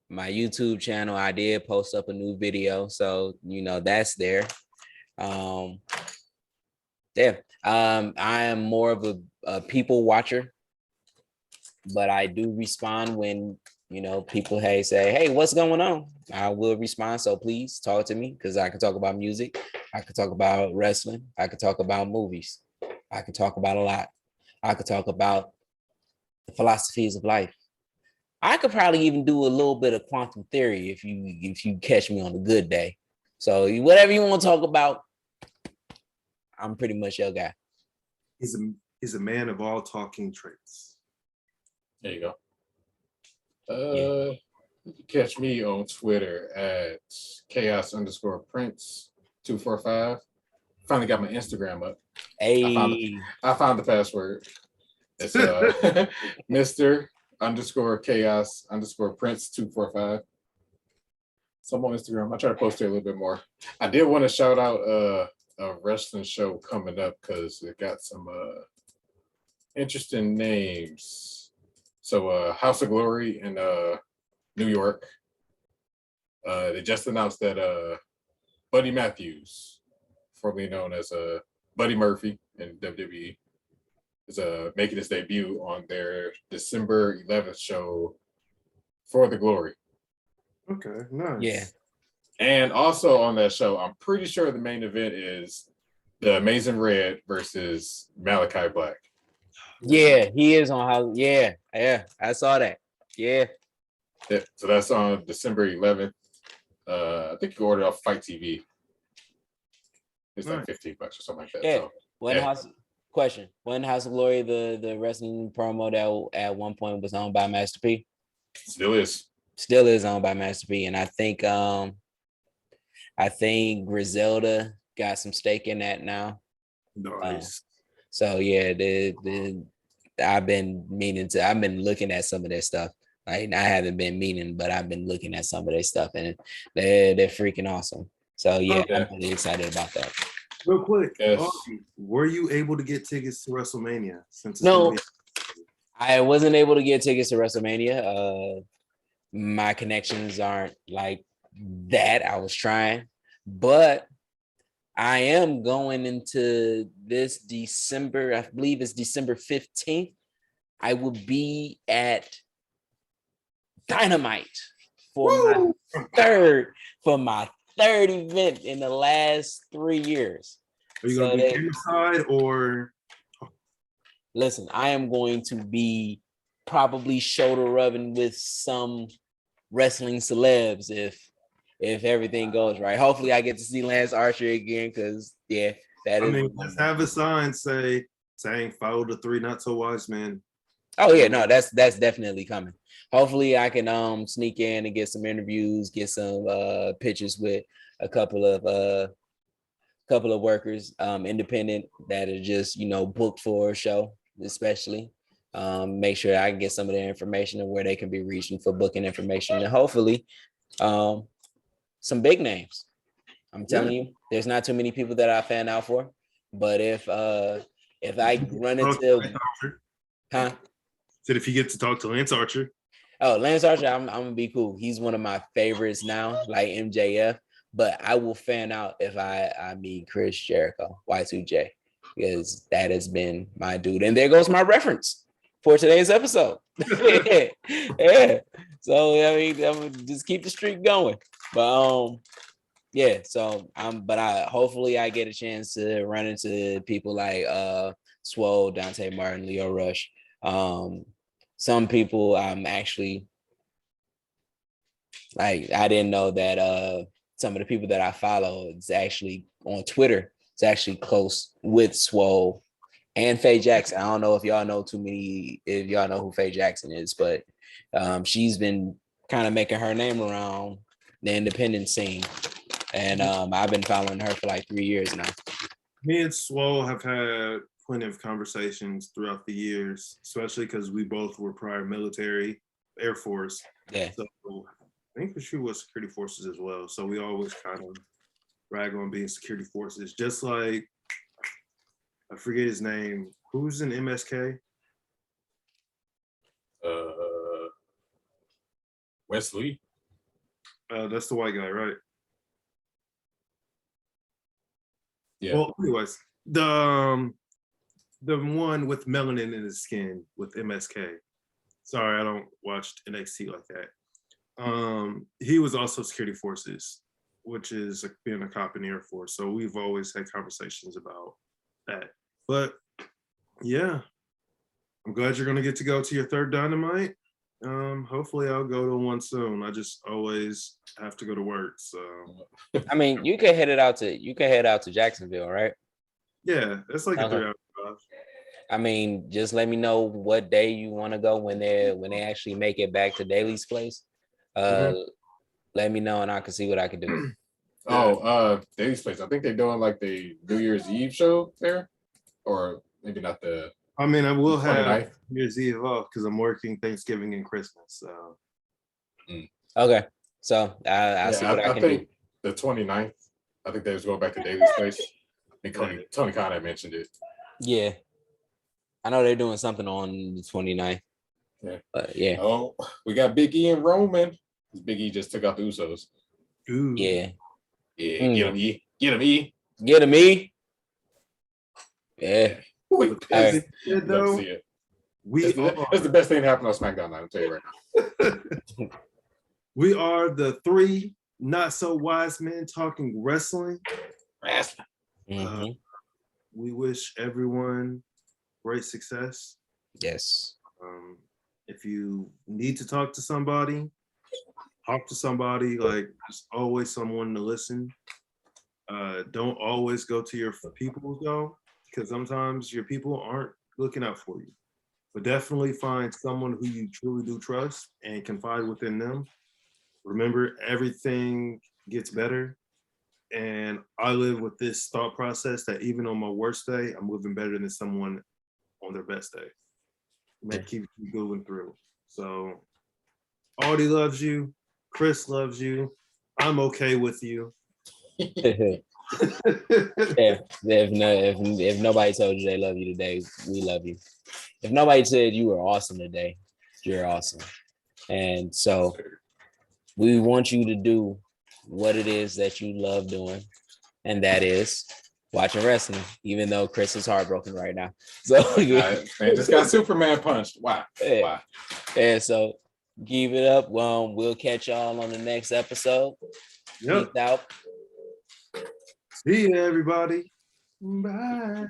my YouTube channel. I did post up a new video, so that's there. I am more of a people watcher, but I do respond when people say, hey, what's going on? I will respond. So please talk to me, because I can talk about music, I could talk about wrestling, I could talk about movies, I could talk about a lot. I could talk about the philosophies of life. I could probably even do a little bit of quantum theory if you catch me on a good day. So whatever you want to talk about, I'm pretty much your guy. He's a man of all talking traits. There you go. You can catch me on Twitter at chaos_prince245. Finally got my Instagram up. Hey, I found the password. It's Mr._chaos_prince245. So I'm on Instagram. I try to post there a little bit more. I did want to shout out a wrestling show coming up because it got some interesting names. So House of Glory in New York. They just announced that Buddy Matthews, formerly known as Buddy Murphy in WWE, is making his debut on their December 11th show for the Glory. Okay, nice. yeah. And also on that show, I'm pretty sure the main event is the Amazing Red versus Malachi Black. Yeah, he is on how. Yeah, I saw that. Yeah. So that's on December 11th. I think you can order it off Fight TV. It's like $15 or something like that. Yeah. So, When House of Glory, the wrestling promo that at one point was owned by Master P. Still is owned by Master P, and I think Griselda got some stake in that now. Nice. So yeah, I've been looking at some of that stuff. Like I haven't been meaning, but I've been looking at some of their stuff, and they're freaking awesome. So yeah, I'm really excited about that. Real quick, Yes. were you able to get tickets to WrestleMania? No, I wasn't able to get tickets to WrestleMania. My connections aren't like that. I was trying, but I am going into this December. I believe it's December 15th. I will be at Dynamite for my third event in the last 3 years. Are you gonna be inside or? Listen, I am going to be probably shoulder rubbing with some wrestling celebs if everything goes right. Hopefully I get to see Lance Archer again, because Let's have a sign saying follow the three not so wise men. Oh yeah, no, that's definitely coming. Hopefully I can sneak in and get some interviews, get some pictures with a couple of workers, independent, that are just booked for a show, especially. Make sure I can get some of their information and where they can be reaching for booking information, and hopefully some big names. I'm telling you, there's not too many people that I fan out for, but if I run into huh? Said if you get to talk to Lance Archer. Oh, Lance Archer, I'm gonna be cool. He's one of my favorites now, like MJF. But I will fan out if I meet Chris Jericho, Y2J, because that has been my dude. And there goes my reference for today's episode. Yeah. So I mean, I'm gonna just keep the streak going. But yeah. So but I hopefully I get a chance to run into people like Swole, Dante Martin, Leo Rush. Some people I'm actually like, I didn't know that some of the people that I follow is actually on Twitter. It's actually close with Swole and Faye Jackson. I don't know if y'all know if y'all know who Faye Jackson is, but she's been kind of making her name around the independent scene. And I've been following her for like 3 years now. Me and Swole have had plenty of conversations throughout the years, especially because we both were prior military, Air Force. Yeah. So I think she was security forces as well. So we always kind of rag on being security forces. Just like, I forget his name. Who's in MSK? Wesley. That's the white guy, right? Yeah. Well, anyways, the one with melanin in his skin with MSK. Sorry, I don't watch NXT like that. He was also security forces, which is being a cop in the Air Force. So we've always had conversations about that. But yeah, I'm glad you're gonna get to go to your third Dynamite. Hopefully I'll go to one soon. I just always have to go to work. So I mean, you can head out to Jacksonville, right? yeah, it's like a 3 hour drive. I mean, just let me know what day you want to go when they actually make it back to Daly's place. Let me know and I can see what I can do. Daly's place. I think they're doing like the New Year's Eve show there, or maybe not the. I mean, I will 29th. have New Year's Eve off because I'm working Thanksgiving and Christmas. So Okay, so I see what I can think do. The 29th. I think they was going back to Daly's place. I think Tony Khan had mentioned it. Yeah, I know they're doing something on the 29th. Yeah, but yeah. Oh, we got Big E and Roman. Big E just took out the Usos. ooh. Yeah. Yeah, get him E. Get him E. Get him E. Yeah. Wait, All right. Love to see it. That's the best thing to happen on SmackDown. I'll tell you right now. We are the three not so wise men talking wrestling. We wish everyone great success. Yes. If you need to talk to somebody, talk to somebody. Like, there's always someone to listen. Don't always go to your people though, because sometimes your people aren't looking out for you. But definitely find someone who you truly do trust and confide within them. Remember, everything gets better. And I live with this thought process that even on my worst day, I'm living better than someone on their best day. That keeps you going through. So Audie loves you. Chris loves you. I'm okay with you. If nobody told you they love you today, we love you. If nobody said you were awesome today, you're awesome. And so we want you to do what it is that you love doing, and that is watching wrestling, even though Chris is heartbroken right now. So man just got Superman punched. Why? Why? And so keep it up. Well, we'll catch y'all on the next episode. Yep. Peace out. See you, everybody. Bye.